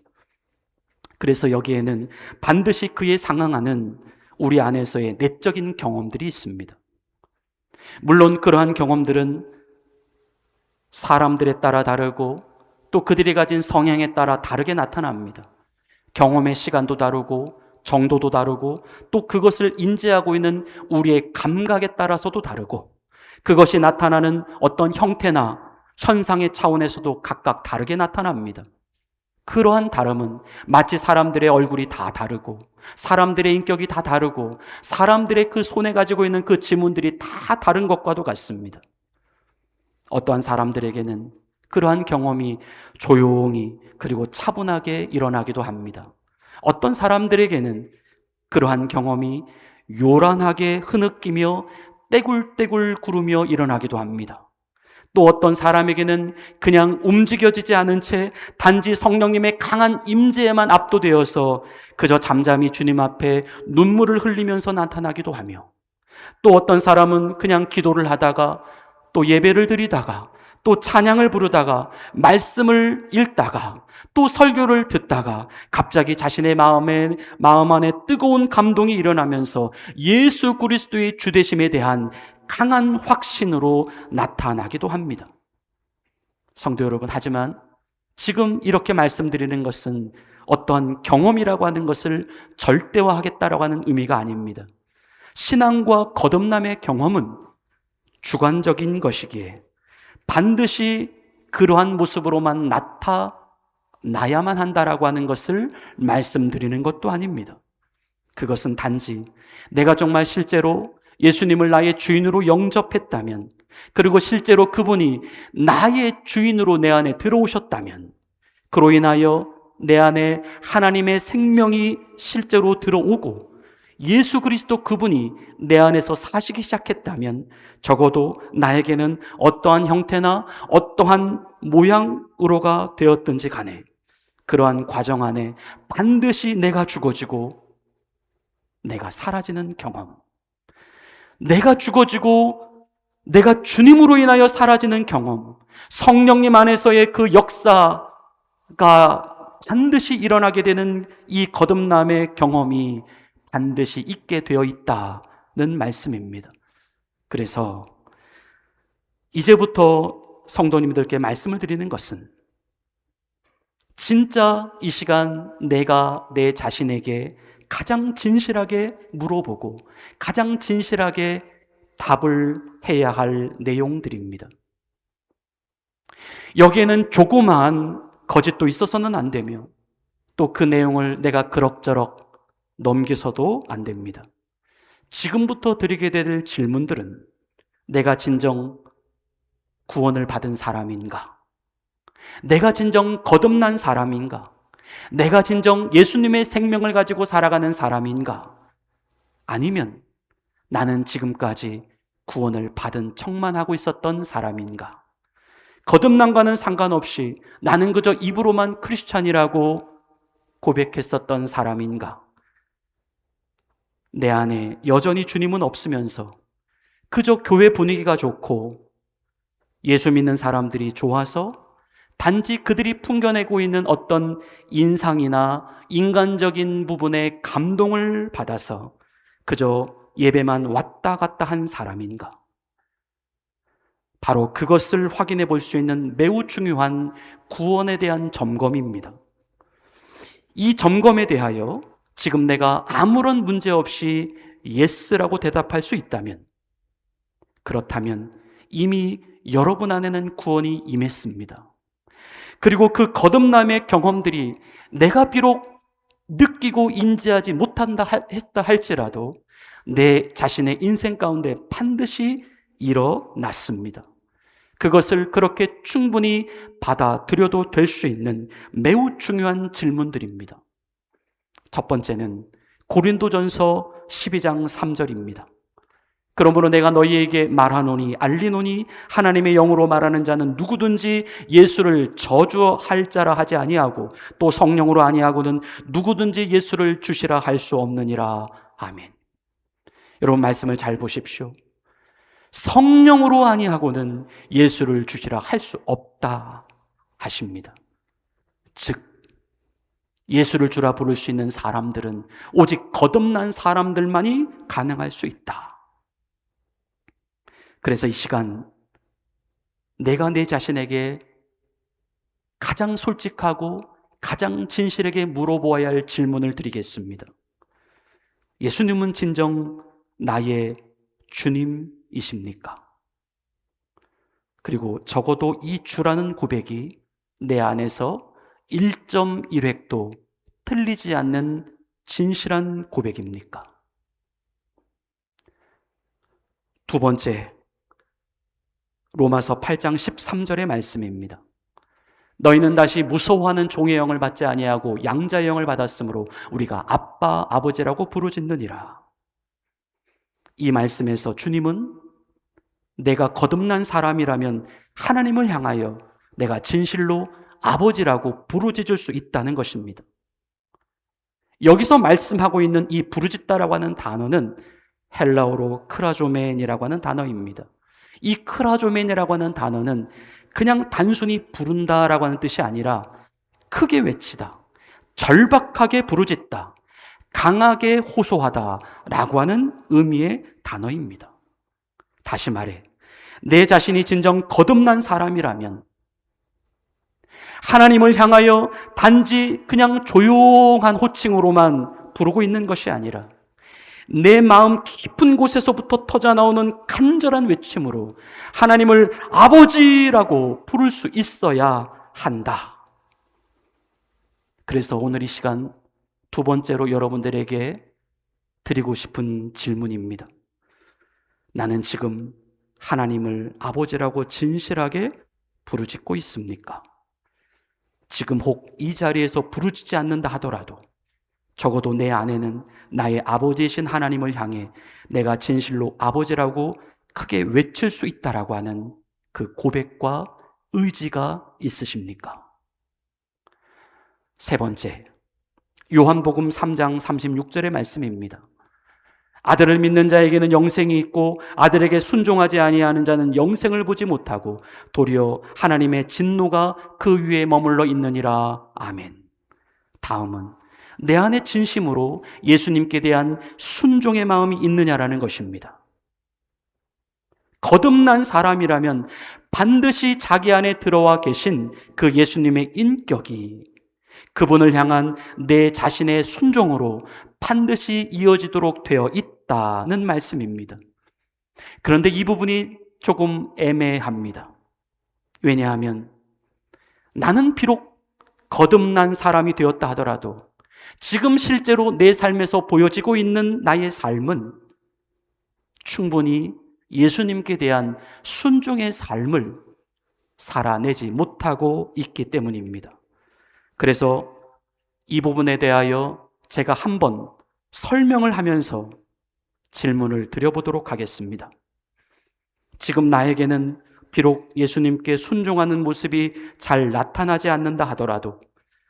그래서 여기에는 반드시 그에 상응하는 우리 안에서의 내적인 경험들이 있습니다. 물론 그러한 경험들은 사람들에 따라 다르고 또 그들이 가진 성향에 따라 다르게 나타납니다. 경험의 시간도 다르고 정도도 다르고 또 그것을 인지하고 있는 우리의 감각에 따라서도 다르고 그것이 나타나는 어떤 형태나 현상의 차원에서도 각각 다르게 나타납니다. 그러한 다름은 마치 사람들의 얼굴이 다 다르고 사람들의 인격이 다 다르고 사람들의 그 손에 가지고 있는 그 지문들이 다 다른 것과도 같습니다. 어떠한 사람들에게는 그러한 경험이 조용히 그리고 차분하게 일어나기도 합니다. 어떤 사람들에게는 그러한 경험이 요란하게 흐느끼며 떼굴떼굴 구르며 일어나기도 합니다. 또 어떤 사람에게는 그냥 움직여지지 않은 채 단지 성령님의 강한 임재에만 압도되어서 그저 잠잠히 주님 앞에 눈물을 흘리면서 나타나기도 하며, 또 어떤 사람은 그냥 기도를 하다가 또 예배를 드리다가 또 찬양을 부르다가 말씀을 읽다가 또 설교를 듣다가 갑자기 자신의 마음 안에 뜨거운 감동이 일어나면서 예수 그리스도의 주되심에 대한 강한 확신으로 나타나기도 합니다. 성도 여러분, 하지만 지금 이렇게 말씀드리는 것은 어떠한 경험이라고 하는 것을 절대화하겠다라고 하는 의미가 아닙니다. 신앙과 거듭남의 경험은 주관적인 것이기에 반드시 그러한 모습으로만 나타나야만 한다라고 하는 것을 말씀드리는 것도 아닙니다. 그것은 단지 내가 정말 실제로 예수님을 나의 주인으로 영접했다면, 그리고 실제로 그분이 나의 주인으로 내 안에 들어오셨다면, 그로 인하여 내 안에 하나님의 생명이 실제로 들어오고 예수 그리스도 그분이 내 안에서 사시기 시작했다면 적어도 나에게는 어떠한 형태나 어떠한 모양으로가 되었든지 간에 그러한 과정 안에 반드시 내가 죽어지고 내가 사라지는 경험, 내가 죽어지고 내가 주님으로 인하여 사라지는 경험, 성령님 안에서의 그 역사가 반드시 일어나게 되는 이 거듭남의 경험이 반드시 있게 되어 있다는 말씀입니다. 그래서 이제부터 성도님들께 말씀을 드리는 것은 진짜 이 시간 내가 내 자신에게 가장 진실하게 물어보고 가장 진실하게 답을 해야 할 내용들입니다. 여기에는 조그마한 거짓도 있어서는 안 되며 또 그 내용을 내가 그럭저럭 넘겨서도 안 됩니다. 지금부터 드리게 될 질문들은 내가 진정 구원을 받은 사람인가? 내가 진정 거듭난 사람인가? 내가 진정 예수님의 생명을 가지고 살아가는 사람인가? 아니면 나는 지금까지 구원을 받은 척만 하고 있었던 사람인가? 거듭남과는 상관없이 나는 그저 입으로만 크리스찬이라고 고백했었던 사람인가? 내 안에 여전히 주님은 없으면서 그저 교회 분위기가 좋고 예수 믿는 사람들이 좋아서 단지 그들이 풍겨내고 있는 어떤 인상이나 인간적인 부분에 감동을 받아서 그저 예배만 왔다 갔다 한 사람인가? 바로 그것을 확인해 볼 수 있는 매우 중요한 구원에 대한 점검입니다. 이 점검에 대하여 지금 내가 아무런 문제 없이 예스라고 대답할 수 있다면, 그렇다면 이미 여러분 안에는 구원이 임했습니다. 그리고 그 거듭남의 경험들이 내가 비록 느끼고 인지하지 못한다 했다 할지라도 내 자신의 인생 가운데 반드시 일어났습니다. 그것을 그렇게 충분히 받아들여도 될 수 있는 매우 중요한 질문들입니다. 첫 번째는 고린도전서 12장 3절입니다. 그러므로 내가 너희에게 말하노니 알리노니 하나님의 영으로 말하는 자는 누구든지 예수를 저주할 자라 하지 아니하고 또 성령으로 아니하고는 누구든지 예수를 주시라 할 수 없느니라. 아멘. 여러분 말씀을 잘 보십시오. 성령으로 아니하고는 예수를 주시라 할 수 없다 하십니다. 즉 예수를 주라 부를 수 있는 사람들은 오직 거듭난 사람들만이 가능할 수 있다. 그래서 이 시간 내가 내 자신에게 가장 솔직하고 가장 진실하게 물어보아야 할 질문을 드리겠습니다. 예수님은 진정 나의 주님이십니까? 그리고 적어도 이 주라는 고백이 내 안에서 1.1획도 틀리지 않는 진실한 고백입니까? 두 번째, 로마서 8장 13절의 말씀입니다. 너희는 다시 무서워하는 종의 영을 받지 아니하고 양자의 영을 받았으므로 우리가 아빠, 아버지라고 부르짖느니라. 이 말씀에서 주님은 내가 거듭난 사람이라면 하나님을 향하여 내가 진실로 아버지라고 부르짖을 수 있다는 것입니다. 여기서 말씀하고 있는 이 부르짖다라고 하는 단어는 헬라어로 크라조멘이라고 하는 단어입니다. 이 크라조멘이라고 하는 단어는 그냥 단순히 부른다라고 하는 뜻이 아니라 크게 외치다, 절박하게 부르짖다, 강하게 호소하다라고 하는 의미의 단어입니다. 다시 말해, 내 자신이 진정 거듭난 사람이라면 하나님을 향하여 단지 그냥 조용한 호칭으로만 부르고 있는 것이 아니라 내 마음 깊은 곳에서부터 터져나오는 간절한 외침으로 하나님을 아버지라고 부를 수 있어야 한다. 그래서 오늘 이 시간 두 번째로 여러분들에게 드리고 싶은 질문입니다. 나는 지금 하나님을 아버지라고 진실하게 부르짖고 있습니까? 지금 혹 이 자리에서 부르짖지 않는다 하더라도 적어도 내 안에는 나의 아버지이신 하나님을 향해 내가 진실로 아버지라고 크게 외칠 수 있다라고 하는 그 고백과 의지가 있으십니까? 세 번째, 요한복음 3장 36절의 말씀입니다. 아들을 믿는 자에게는 영생이 있고 아들에게 순종하지 아니하는 자는 영생을 보지 못하고 도리어 하나님의 진노가 그 위에 머물러 있느니라. 아멘. 다음은 내 안에 진심으로 예수님께 대한 순종의 마음이 있느냐라는 것입니다. 거듭난 사람이라면 반드시 자기 안에 들어와 계신 그 예수님의 인격이 그분을 향한 내 자신의 순종으로 반드시 이어지도록 되어 있다는 말씀입니다. 그런데 이 부분이 조금 애매합니다. 왜냐하면 나는 비록 거듭난 사람이 되었다 하더라도 지금 실제로 내 삶에서 보여지고 있는 나의 삶은 충분히 예수님께 대한 순종의 삶을 살아내지 못하고 있기 때문입니다. 그래서 이 부분에 대하여 제가 한번 설명을 하면서 질문을 드려보도록 하겠습니다. 지금 나에게는 비록 예수님께 순종하는 모습이 잘 나타나지 않는다 하더라도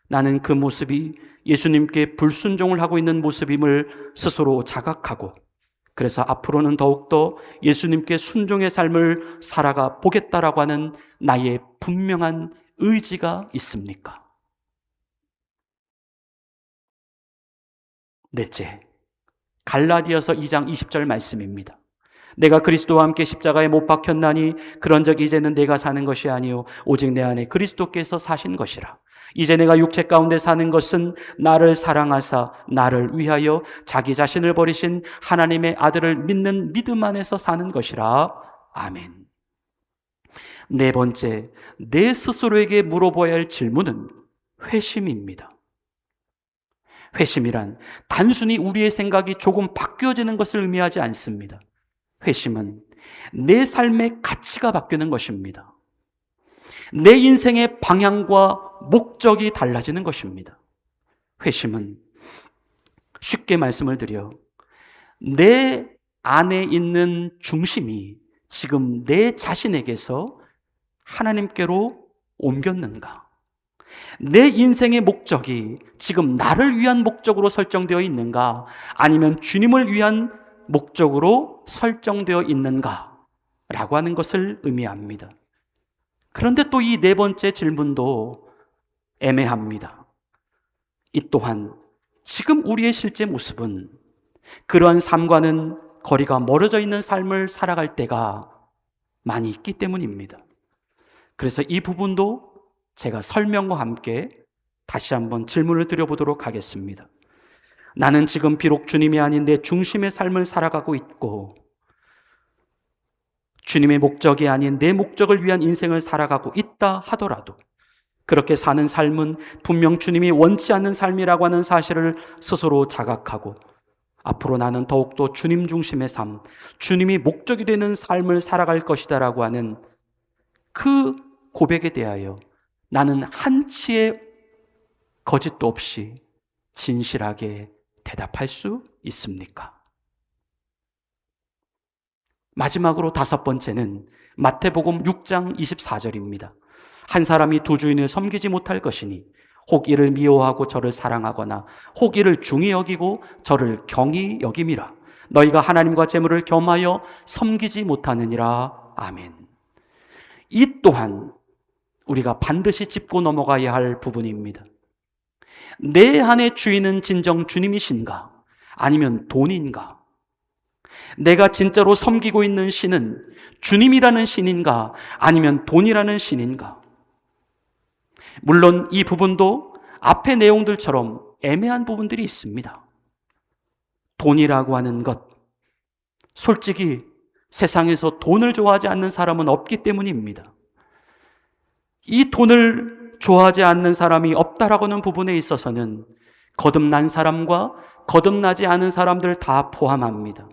나는 그 모습이 예수님께 불순종을 하고 있는 모습임을 스스로 자각하고 그래서 앞으로는 더욱더 예수님께 순종의 삶을 살아가 보겠다라고 하는 나의 분명한 의지가 있습니까? 넷째, 갈라디아서 2장 20절 말씀입니다. 내가 그리스도와 함께 십자가에 못 박혔나니 그런즉 이제는 내가 사는 것이 아니요 오직 내 안에 그리스도께서 사신 것이라. 이제 내가 육체 가운데 사는 것은 나를 사랑하사 나를 위하여 자기 자신을 버리신 하나님의 아들을 믿는 믿음 안에서 사는 것이라. 아멘. 네 번째, 내 스스로에게 물어봐야 할 질문은 회심입니다. 회심이란 단순히 우리의 생각이 조금 바뀌어지는 것을 의미하지 않습니다. 회심은 내 삶의 가치가 바뀌는 것입니다. 내 인생의 방향과 목적이 달라지는 것입니다. 회심은 쉽게 말씀을 드려 내 안에 있는 중심이 지금 내 자신에게서 하나님께로 옮겼는가? 내 인생의 목적이 지금 나를 위한 목적으로 설정되어 있는가? 아니면 주님을 위한 목적으로 설정되어 있는가? 라고 하는 것을 의미합니다. 그런데 또 이 네 번째 질문도 애매합니다. 이 또한 지금 우리의 실제 모습은 그러한 삶과는 거리가 멀어져 있는 삶을 살아갈 때가 많이 있기 때문입니다. 그래서 이 부분도 제가 설명과 함께 다시 한번 질문을 드려보도록 하겠습니다. 나는 지금 비록 주님이 아닌 내 중심의 삶을 살아가고 있고 주님의 목적이 아닌 내 목적을 위한 인생을 살아가고 있다 하더라도 그렇게 사는 삶은 분명 주님이 원치 않는 삶이라고 하는 사실을 스스로 자각하고 앞으로 나는 더욱더 주님 중심의 삶, 주님이 목적이 되는 삶을 살아갈 것이다라고 하는 그 고백에 대하여 나는 한치의 거짓도 없이 진실하게 대답할 수 있습니까? 마지막으로 다섯 번째는 마태복음 6장 24절입니다. 한 사람이 두 주인을 섬기지 못할 것이니 혹 이를 미워하고 저를 사랑하거나 혹 이를 중히 여기고 저를 경히 여김이라. 너희가 하나님과 재물을 겸하여 섬기지 못하느니라. 아멘. 이 또한 우리가 반드시 짚고 넘어가야 할 부분입니다. 내 안의 주인은 진정 주님이신가? 아니면 돈인가? 내가 진짜로 섬기고 있는 신은 주님이라는 신인가? 아니면 돈이라는 신인가? 물론 이 부분도 앞의 내용들처럼 애매한 부분들이 있습니다. 돈이라고 하는 것, 솔직히 세상에서 돈을 좋아하지 않는 사람은 없기 때문입니다. 이 돈을 좋아하지 않는 사람이 없다라고 하는 부분에 있어서는 거듭난 사람과 거듭나지 않은 사람들 다 포함합니다.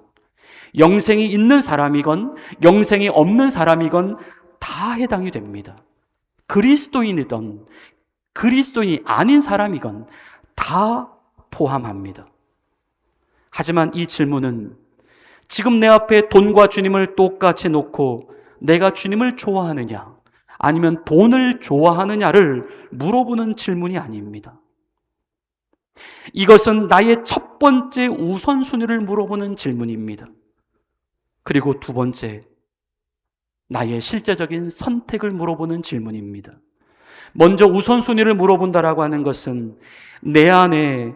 영생이 있는 사람이건 영생이 없는 사람이건 다 해당이 됩니다. 그리스도인이든 그리스도인이 아닌 사람이건 다 포함합니다. 하지만 이 질문은 지금 내 앞에 돈과 주님을 똑같이 놓고 내가 주님을 좋아하느냐 아니면 돈을 좋아하느냐를 물어보는 질문이 아닙니다. 이것은 나의 첫 번째 우선순위를 물어보는 질문입니다. 그리고 두 번째, 나의 실제적인 선택을 물어보는 질문입니다. 먼저 우선순위를 물어본다라고 하는 것은 내 안에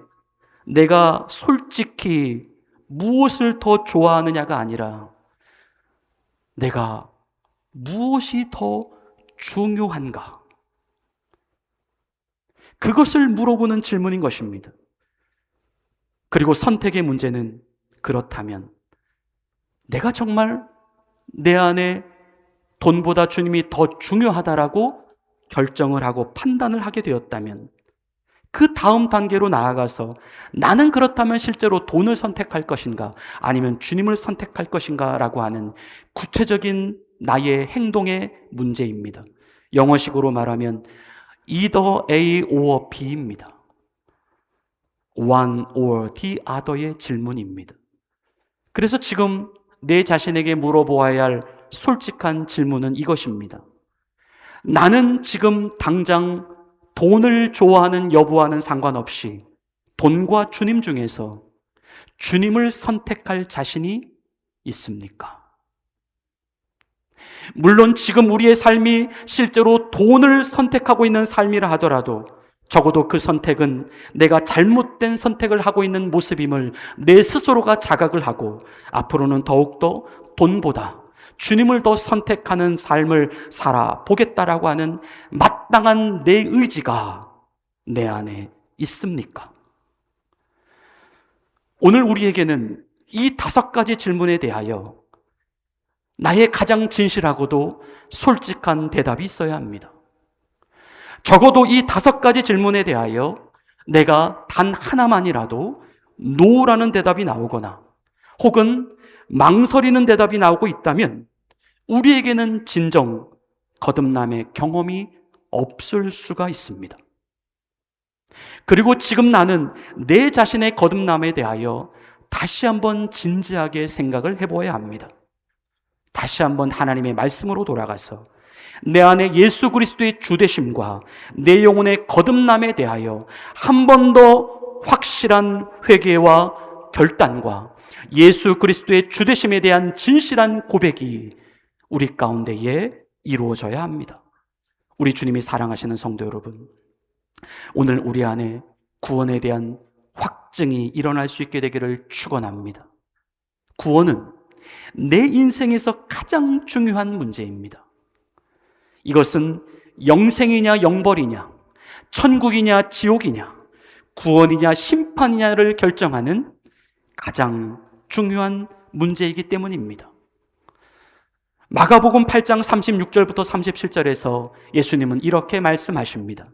내가 솔직히 무엇을 더 좋아하느냐가 아니라 내가 무엇이 더 중요한가? 그것을 물어보는 질문인 것입니다. 그리고 선택의 문제는 그렇다면 내가 정말 내 안에 돈보다 주님이 더 중요하다라고 결정을 하고 판단을 하게 되었다면 그 다음 단계로 나아가서 나는 그렇다면 실제로 돈을 선택할 것인가 아니면 주님을 선택할 것인가 라고 하는 구체적인 나의 행동의 문제입니다. 영어식으로 말하면 either A or B입니다. one or the other의 질문입니다. 그래서 지금 내 자신에게 물어보아야 할 솔직한 질문은 이것입니다. 나는 지금 당장 돈을 좋아하는 여부와는 상관없이 돈과 주님 중에서 주님을 선택할 자신이 있습니까? 물론 지금 우리의 삶이 실제로 돈을 선택하고 있는 삶이라 하더라도 적어도 그 선택은 내가 잘못된 선택을 하고 있는 모습임을 내 스스로가 자각을 하고 앞으로는 더욱더 돈보다 주님을 더 선택하는 삶을 살아보겠다라고 하는 마땅한 내 의지가 내 안에 있습니까? 오늘 우리에게는 이 5가지 질문에 대하여 나의 가장 진실하고도 솔직한 대답이 있어야 합니다. 적어도 이 5가지 질문에 대하여 내가 단 하나만이라도 노라는 대답이 나오거나 혹은 망설이는 대답이 나오고 있다면 우리에게는 진정 거듭남의 경험이 없을 수가 있습니다. 그리고 지금 나는 내 자신의 거듭남에 대하여 다시 한번 진지하게 생각을 해보아야 합니다. 다시 한번 하나님의 말씀으로 돌아가서 내 안에 예수 그리스도의 주되심과 내 영혼의 거듭남에 대하여 한 번 더 확실한 회개와 결단과 예수 그리스도의 주되심에 대한 진실한 고백이 우리 가운데에 이루어져야 합니다. 우리 주님이 사랑하시는 성도 여러분, 오늘 우리 안에 구원에 대한 확증이 일어날 수 있게 되기를 축원합니다. 구원은 내 인생에서 가장 중요한 문제입니다. 이것은 영생이냐 영벌이냐, 천국이냐 지옥이냐, 구원이냐 심판이냐를 결정하는 가장 중요한 문제이기 때문입니다. 마가복음 8장 36절부터 37절에서 예수님은 이렇게 말씀하십니다.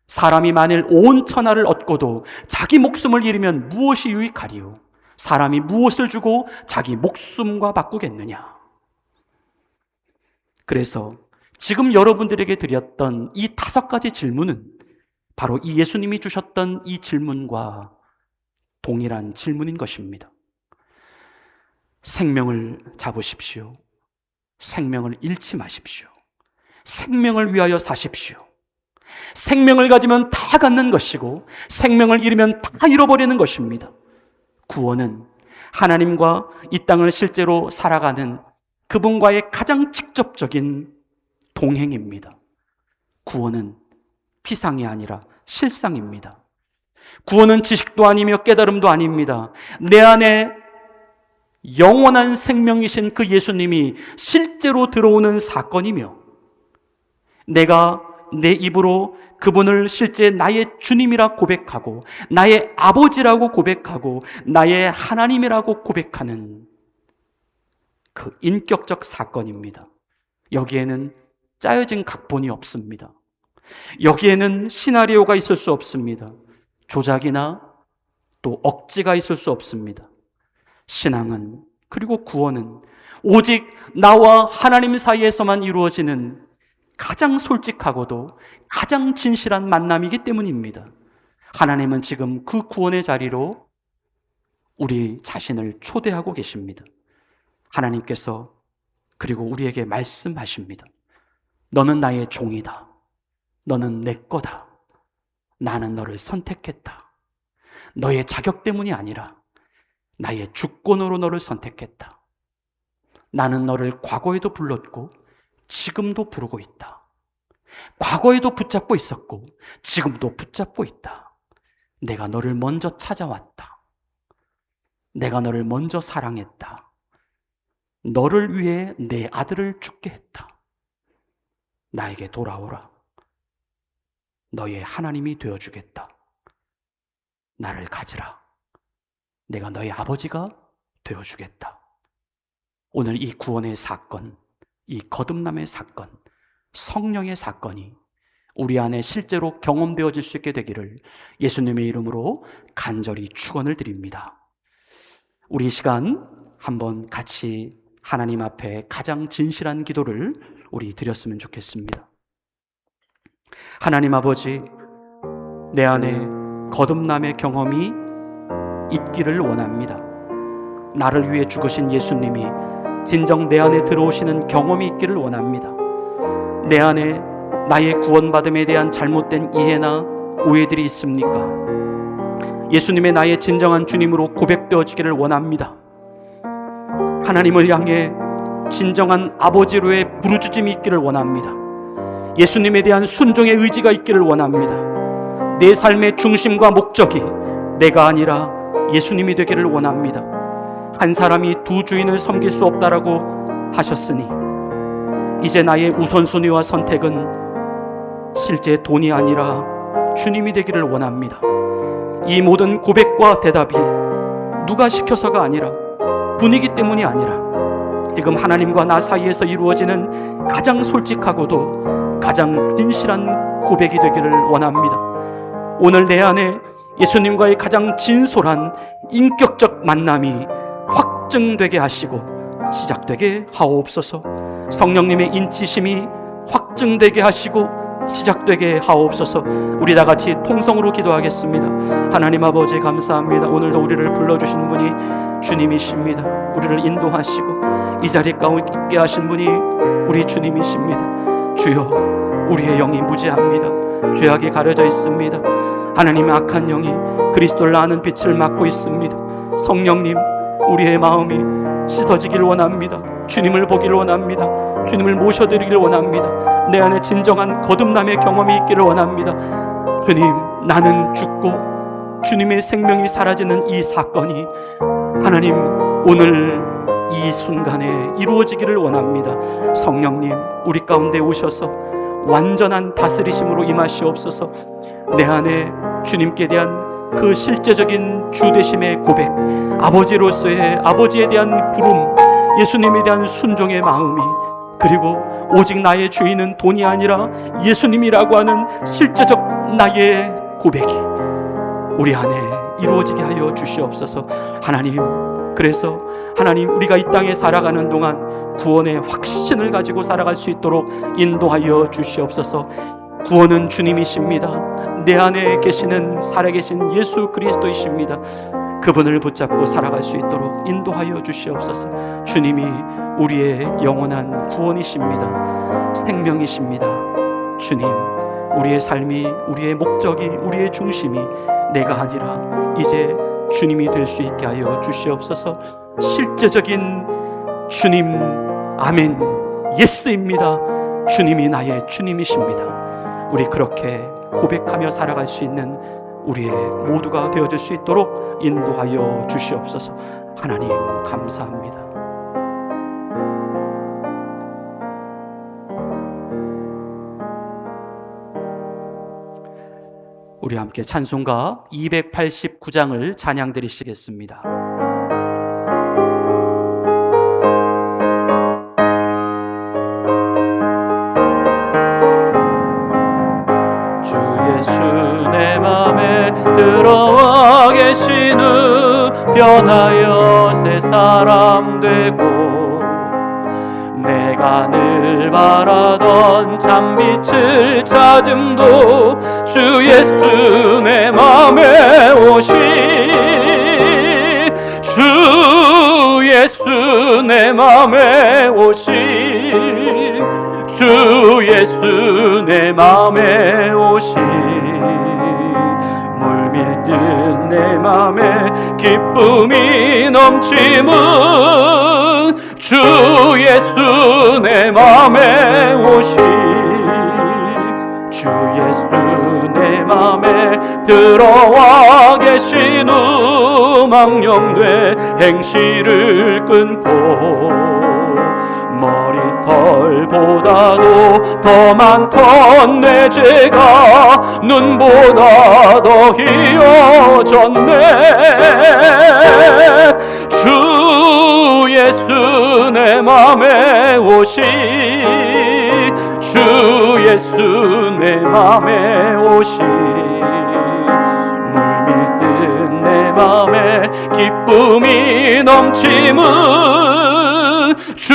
사람이 만일 온 천하를 얻고도 자기 목숨을 잃으면 무엇이 유익하리요? 사람이 무엇을 주고 자기 목숨과 바꾸겠느냐? 그래서 지금 여러분들에게 드렸던 이 5가지 질문은 바로 이 예수님이 주셨던 이 질문과 동일한 질문인 것입니다. 생명을 잡으십시오. 생명을 잃지 마십시오. 생명을 위하여 사십시오. 생명을 가지면 다 갖는 것이고 생명을 잃으면 다 잃어버리는 것입니다. 구원은 하나님과 이 땅을 실제로 살아가는 그분과의 가장 직접적인 동행입니다. 구원은 피상이 아니라 실상입니다. 구원은 지식도 아니며 깨달음도 아닙니다. 내 안에 영원한 생명이신 그 예수님이 실제로 들어오는 사건이며 내가 내 입으로 그분을 실제 나의 주님이라 고백하고 나의 아버지라고 고백하고 나의 하나님이라고 고백하는 그 인격적 사건입니다. 여기에는 짜여진 각본이 없습니다. 여기에는 시나리오가 있을 수 없습니다. 조작이나 또 억지가 있을 수 없습니다. 신앙은, 그리고 구원은 오직 나와 하나님 사이에서만 이루어지는 가장 솔직하고도 가장 진실한 만남이기 때문입니다. 하나님은 지금 그 구원의 자리로 우리 자신을 초대하고 계십니다. 하나님께서 그리고 우리에게 말씀하십니다. 너는 나의 종이다. 너는 내 거다. 나는 너를 선택했다. 너의 자격 때문이 아니라 나의 주권으로 너를 선택했다. 나는 너를 과거에도 불렀고 지금도 부르고 있다. 과거에도 붙잡고 있었고 지금도 붙잡고 있다. 내가 너를 먼저 찾아왔다. 내가 너를 먼저 사랑했다. 너를 위해 내 아들을 죽게 했다. 나에게 돌아오라. 너의 하나님이 되어주겠다. 나를 가지라. 내가 너의 아버지가 되어주겠다. 오늘 이 구원의 사건, 이 거듭남의 사건, 성령의 사건이 우리 안에 실제로 경험되어질 수 있게 되기를 예수님의 이름으로 간절히 축원을 드립니다. 우리 이 시간 한번 같이 하나님 앞에 가장 진실한 기도를 우리 드렸으면 좋겠습니다. 하나님 아버지, 내 안에 거듭남의 경험이 있기를 원합니다. 나를 위해 죽으신 예수님이 진정 내 안에 들어오시는 경험이 있기를 원합니다. 내 안에 나의 구원받음에 대한 잘못된 이해나 오해들이 있습니까? 예수님의 나의 진정한 주님으로 고백되어지기를 원합니다. 하나님을 향해 진정한 아버지로의 부르짖음이 있기를 원합니다. 예수님에 대한 순종의 의지가 있기를 원합니다. 내 삶의 중심과 목적이 내가 아니라 예수님이 되기를 원합니다. 한 사람이 두 주인을 섬길 수 없다라고 하셨으니 이제 나의 우선순위와 선택은 실제 돈이 아니라 주님이 되기를 원합니다. 이 모든 고백과 대답이 누가 시켜서가 아니라, 분위기 때문이 아니라, 지금 하나님과 나 사이에서 이루어지는 가장 솔직하고도 가장 진실한 고백이 되기를 원합니다. 오늘 내 안에 예수님과의 가장 진솔한 인격적 만남이 확증되게 하시고 시작되게 하옵소서. 성령님의 인치심이 확증되게 하시고 시작되게 하옵소서. 우리 다 같이 통성으로 기도하겠습니다. 하나님 아버지 감사합니다. 오늘도 우리를 불러주신 분이 주님이십니다. 우리를 인도하시고 이 자리 가운데 있게 하신 분이 우리 주님이십니다. 주여, 우리의 영이 무지합니다. 죄악이 가려져 있습니다. 하나님의 악한 영이 그리스도를 아는 빛을 막고 있습니다. 성령님, 우리의 마음이 씻어지길 원합니다. 주님을 보기를 원합니다. 주님을 모셔드리길 원합니다. 내 안에 진정한 거듭남의 경험이 있기를 원합니다. 주님, 나는 죽고 주님의 생명이 사라지는 이 사건이 하나님 오늘 이 순간에 이루어지기를 원합니다. 성령님, 우리 가운데 오셔서 완전한 다스리심으로 임하시옵소서. 내 안에 주님께 대한 그 실제적인 주되심의 고백, 아버지에 대한 부름, 예수님에 대한 순종의 마음이, 그리고 오직 나의 주인은 돈이 아니라 예수님이라고 하는 실제적 나의 고백이 우리 안에 이루어지게 하여 주시옵소서. 하나님, 그래서 하나님, 우리가 이 땅에 살아가는 동안 구원의 확신을 가지고 살아갈 수 있도록 인도하여 주시옵소서. 구원은 주님이십니다. 내 안에 계시는 살아계신 예수 그리스도이십니다. 그분을 붙잡고 살아갈 수 있도록 인도하여 주시옵소서. 주님이 우리의 영원한 구원이십니다. 생명이십니다. 주님, 우리의 삶이, 우리의 목적이, 우리의 중심이 내가 아니라 이제 주님이 될 수 있게 하여 주시옵소서. 실제적인 주님, 아멘, 예스입니다. 주님이 나의 주님이십니다. 우리 그렇게 고백하며 살아갈 수 있는 우리의 모두가 되어질 수 있도록 인도하여 주시옵소서. 하나님 감사합니다. 우리 함께 찬송가 289장을 찬양 드리시겠습니다. 주 예수 내 맘에 들어와 계신 후 변하여 새 사람 되고 내가 늘 바라던 참빛을 찾음도 주 예수 내 맘에 오시 주 예수 내 맘에 오시 주 예수 내 맘에 오시 물밀듯 내 맘에 기쁨이 넘치는 주 예수 내 맘에 오시 주 예수 내 맘에 들어와 계신 후 망령돼 행실을 끊고 머리털보다도 더 많던 내 죄가 눈보다 더 희어졌네 주 예수 내 맘에 오시 주 예수 내 맘에 오시 물밀듯 내 맘에 기쁨이 넘치는 주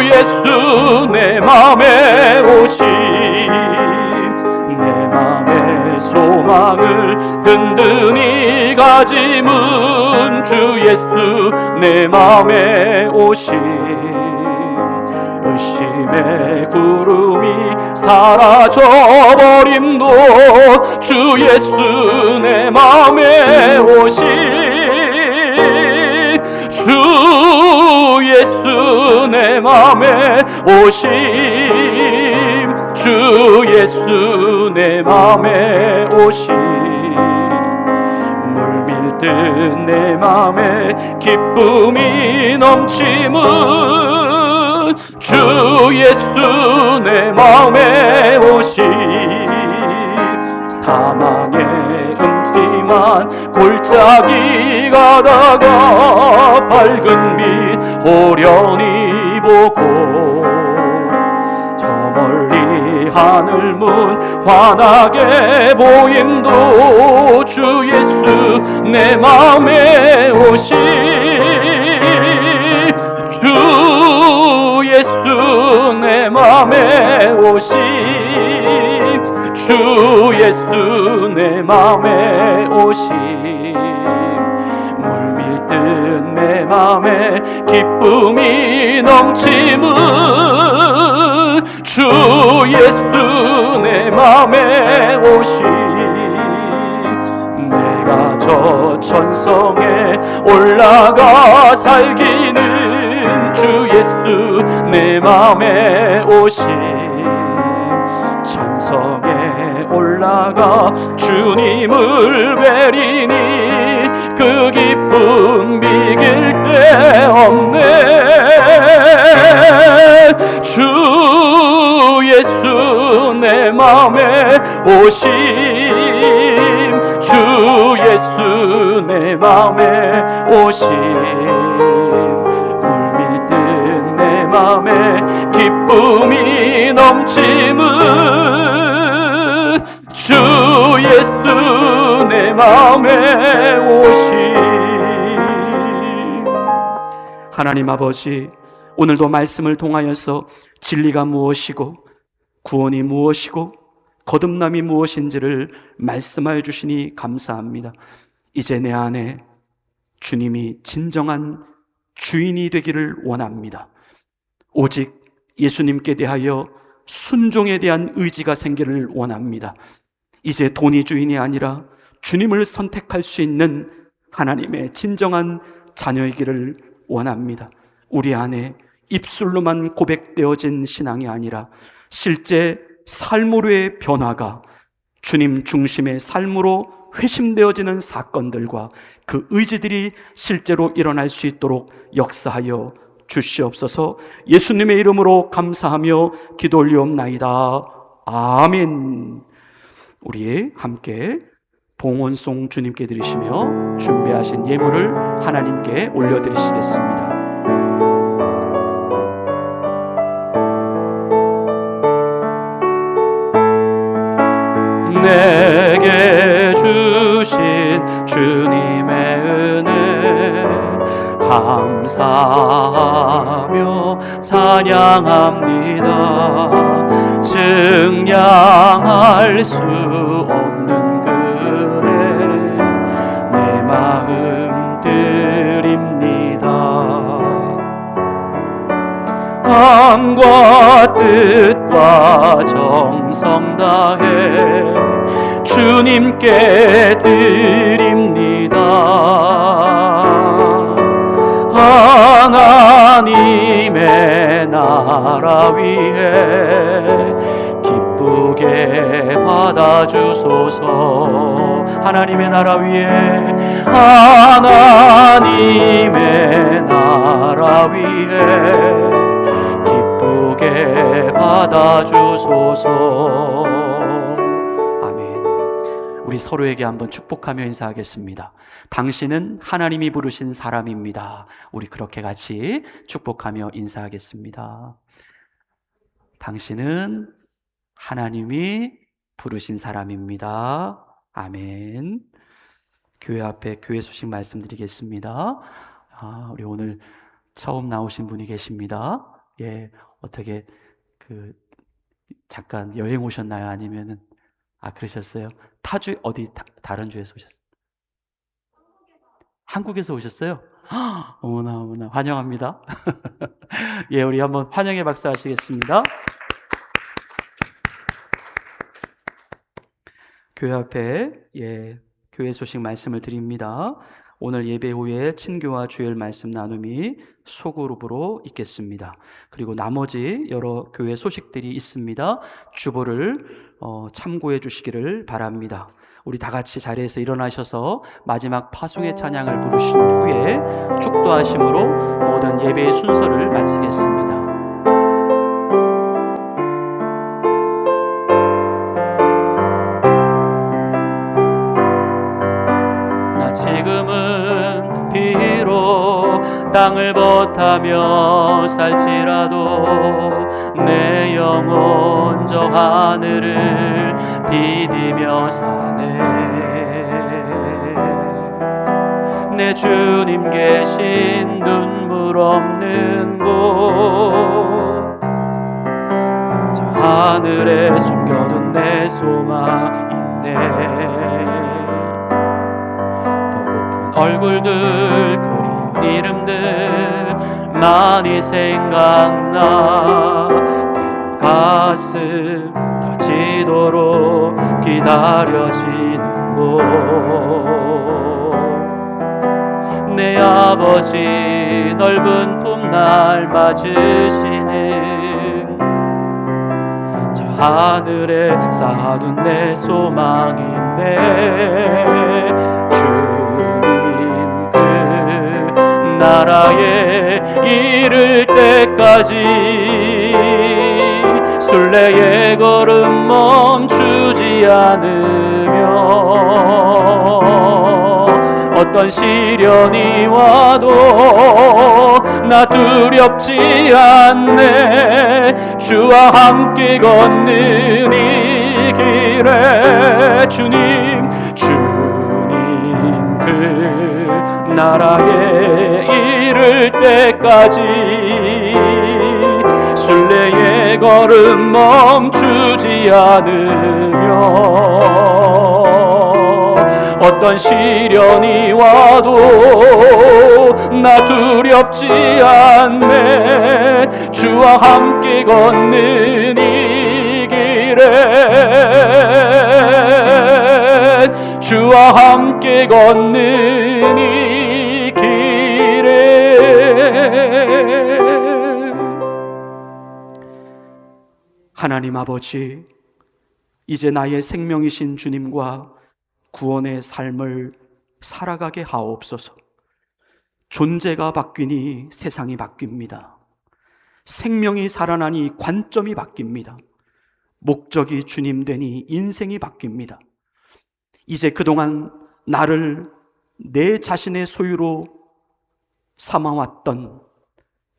예수 내 맘에 오시 내 맘의 소망을 든든히 가짐은 주 예수 내 맘에 오시 의심의 구름이 사라져버림도 주 예수 내 맘에 오시 주 예수 내 맘에 오심, 주 예수 내 맘에 오심, 물밀듯 내 맘에 기쁨이 넘침은 주 예수 내 맘에 오심, 사망의 음침한 골짜기 가다가 밝은 빛 호련히 보고 저 멀리 하늘 문 환하게 보임도 주 예수 내 맘에 오심, 주 예수 내 맘에 오심, 주 예수 내 맘에 오심, 물밀듯 내 맘에 기쁨이 넘침은 주 예수 내 맘에 오심, 내가 저 천성에 올라가 살기는 주 예수 내 맘에 오심, 천성에 올라가 주님을 뵈리니 그 기쁨 비길 데 없네, 주 예수 내 맘에 오심, 주 예수 내 맘에 오심, 물밀듯 내 맘에 기쁨이 넘침은 주 예수 내 맘에 오심. 하나님 아버지, 오늘도 말씀을 통하여서 진리가 무엇이고 구원이 무엇이고 거듭남이 무엇인지를 말씀하여 주시니 감사합니다. 이제 내 안에 주님이 진정한 주인이 되기를 원합니다. 오직 예수님께 대하여 순종에 대한 의지가 생기를 원합니다. 이제 돈이 주인이 아니라 주님을 선택할 수 있는 하나님의 진정한 자녀이기를 원합니다. 우리 안에 입술로만 고백되어진 신앙이 아니라 실제 삶으로의 변화가 주님 중심의 삶으로 회심되어지는 사건들과 그 의지들이 실제로 일어날 수 있도록 역사하여 주시옵소서. 예수님의 이름으로 감사하며 기도 올리옵나이다. 아멘. 우리 함께 봉헌송 주님께 드리시며 준비하신 예물을 하나님께 올려드리시겠습니다. 내게 주신 주님의 은혜 감사하며 찬양합니다. 증량할 수 없는 그래 내 마음 드립니다. 마음과 뜻과 정성 다해 주님께 드립니다. 하나님의 나라 위해 기쁘게 받아주소서. 하나님의 나라 위에, 하나님의 나라 위에 기쁘게 받아주소서. 아멘. 우리 서로에게 한번 축복하며 인사하겠습니다. 당신은 하나님이 부르신 사람입니다. 우리 그렇게 같이 축복하며 인사하겠습니다. 당신은 하나님이 부르신 사람입니다. 아멘. 교회 앞에 교회 소식 말씀드리겠습니다. 우리 오늘 처음 나오신 분이 계십니다. 예, 어떻게 잠깐 여행 오셨나요? 아니면은 그러셨어요? 타주 어디 다른 주에서 오셨어요? 한국에서 오셨어요? 어머나 어머나 환영합니다. 예, 우리 한번 환영의 박수 하시겠습니다. 교회 앞에 교회 소식 말씀을 드립니다. 오늘 예배 후에 친교와 주일 말씀 나눔이 소그룹으로 있겠습니다. 그리고 나머지 여러 교회 소식들이 있습니다. 주보를 참고해 주시기를 바랍니다. 우리 다 같이 자리에서 일어나셔서 마지막 파송의 찬양을 부르신 후에 축도하심으로 모든 예배의 순서를 마치겠습니다. 나 지금은 비록 땅을 벗하며 살지라도 내 영혼 저 하늘을 디디며 사네. 내 주님 계신 눈물 없는 곳, 저 하늘에 숨겨둔 내 소망인데, 보고픈 얼굴들 그리운 이름들 많이 생각나. 비록 가슴 터지도록 기다려지는 곳, 내 아버지 넓은 품 날 맞으시는 저 하늘에 쌓아둔 내 소망인데, 주님 그 나라에 이를 때까지 순례의 걸음 멈추지 않으며 어떤 시련이 와도 나 두렵지 않네. 주와 함께 걷는 이 길에 주님 그 나라에 이를 때까지 순례의 걸음 멈추지 않으며 어떤 시련이 와도 나 두렵지 않네. 주와 함께 걷는 이 길에, 주와 함께 걷는 이 길에. 하나님 아버지, 이제 나의 생명이신 주님과 구원의 삶을 살아가게 하옵소서. 존재가 바뀌니 세상이 바뀝니다. 생명이 살아나니 관점이 바뀝니다. 목적이 주님 되니 인생이 바뀝니다. 이제 그동안 나를 내 자신의 소유로 삼아왔던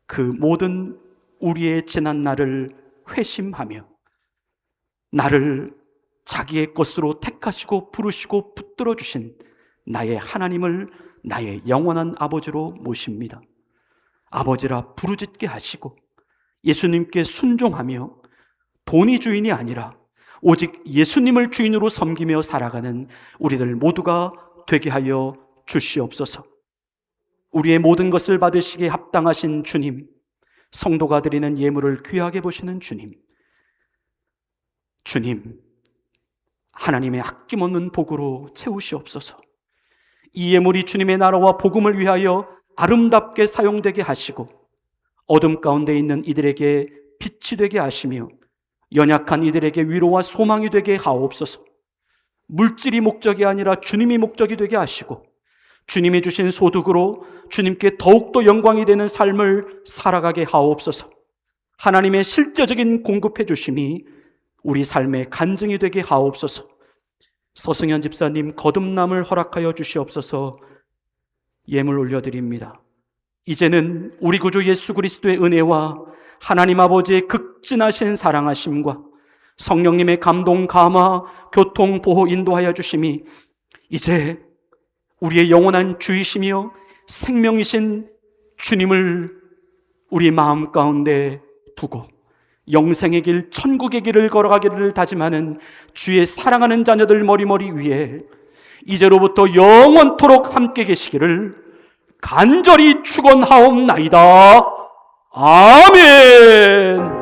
그 모든 우리의 지난 날을 회심하며 나를 자기의 것으로 택하시고 부르시고 붙들어 주신 나의 하나님을 나의 영원한 아버지로 모십니다. 아버지라 부르짖게 하시고 예수님께 순종하며 돈이 주인이 아니라 오직 예수님을 주인으로 섬기며 살아가는 우리들 모두가 되게 하여 주시옵소서. 우리의 모든 것을 받으시기에 합당하신 주님, 성도가 드리는 예물을 귀하게 보시는 주님, 하나님의 아낌없는 복으로 채우시옵소서. 이 예물이 주님의 나라와 복음을 위하여 아름답게 사용되게 하시고 어둠 가운데 있는 이들에게 빛이 되게 하시며 연약한 이들에게 위로와 소망이 되게 하옵소서. 물질이 목적이 아니라 주님이 목적이 되게 하시고 주님이 주신 소득으로 주님께 더욱더 영광이 되는 삶을 살아가게 하옵소서. 하나님의 실제적인 공급해 주심이 우리 삶의 간증이 되게 하옵소서. 서승현 집사님 거듭남을 허락하여 주시옵소서. 예물 올려드립니다. 이제는 우리 구주 예수 그리스도의 은혜와 하나님 아버지의 극진하신 사랑하심과 성령님의 감동, 감화, 교통, 보호, 인도하여 주심이 이제 우리의 영원한 주이시며 생명이신 주님을 우리 마음 가운데 두고 영생의 길, 천국의 길을 걸어가기를 다짐하는 주의 사랑하는 자녀들 머리머리 위에 이제로부터 영원토록 함께 계시기를 간절히 축원하옵나이다. 아멘.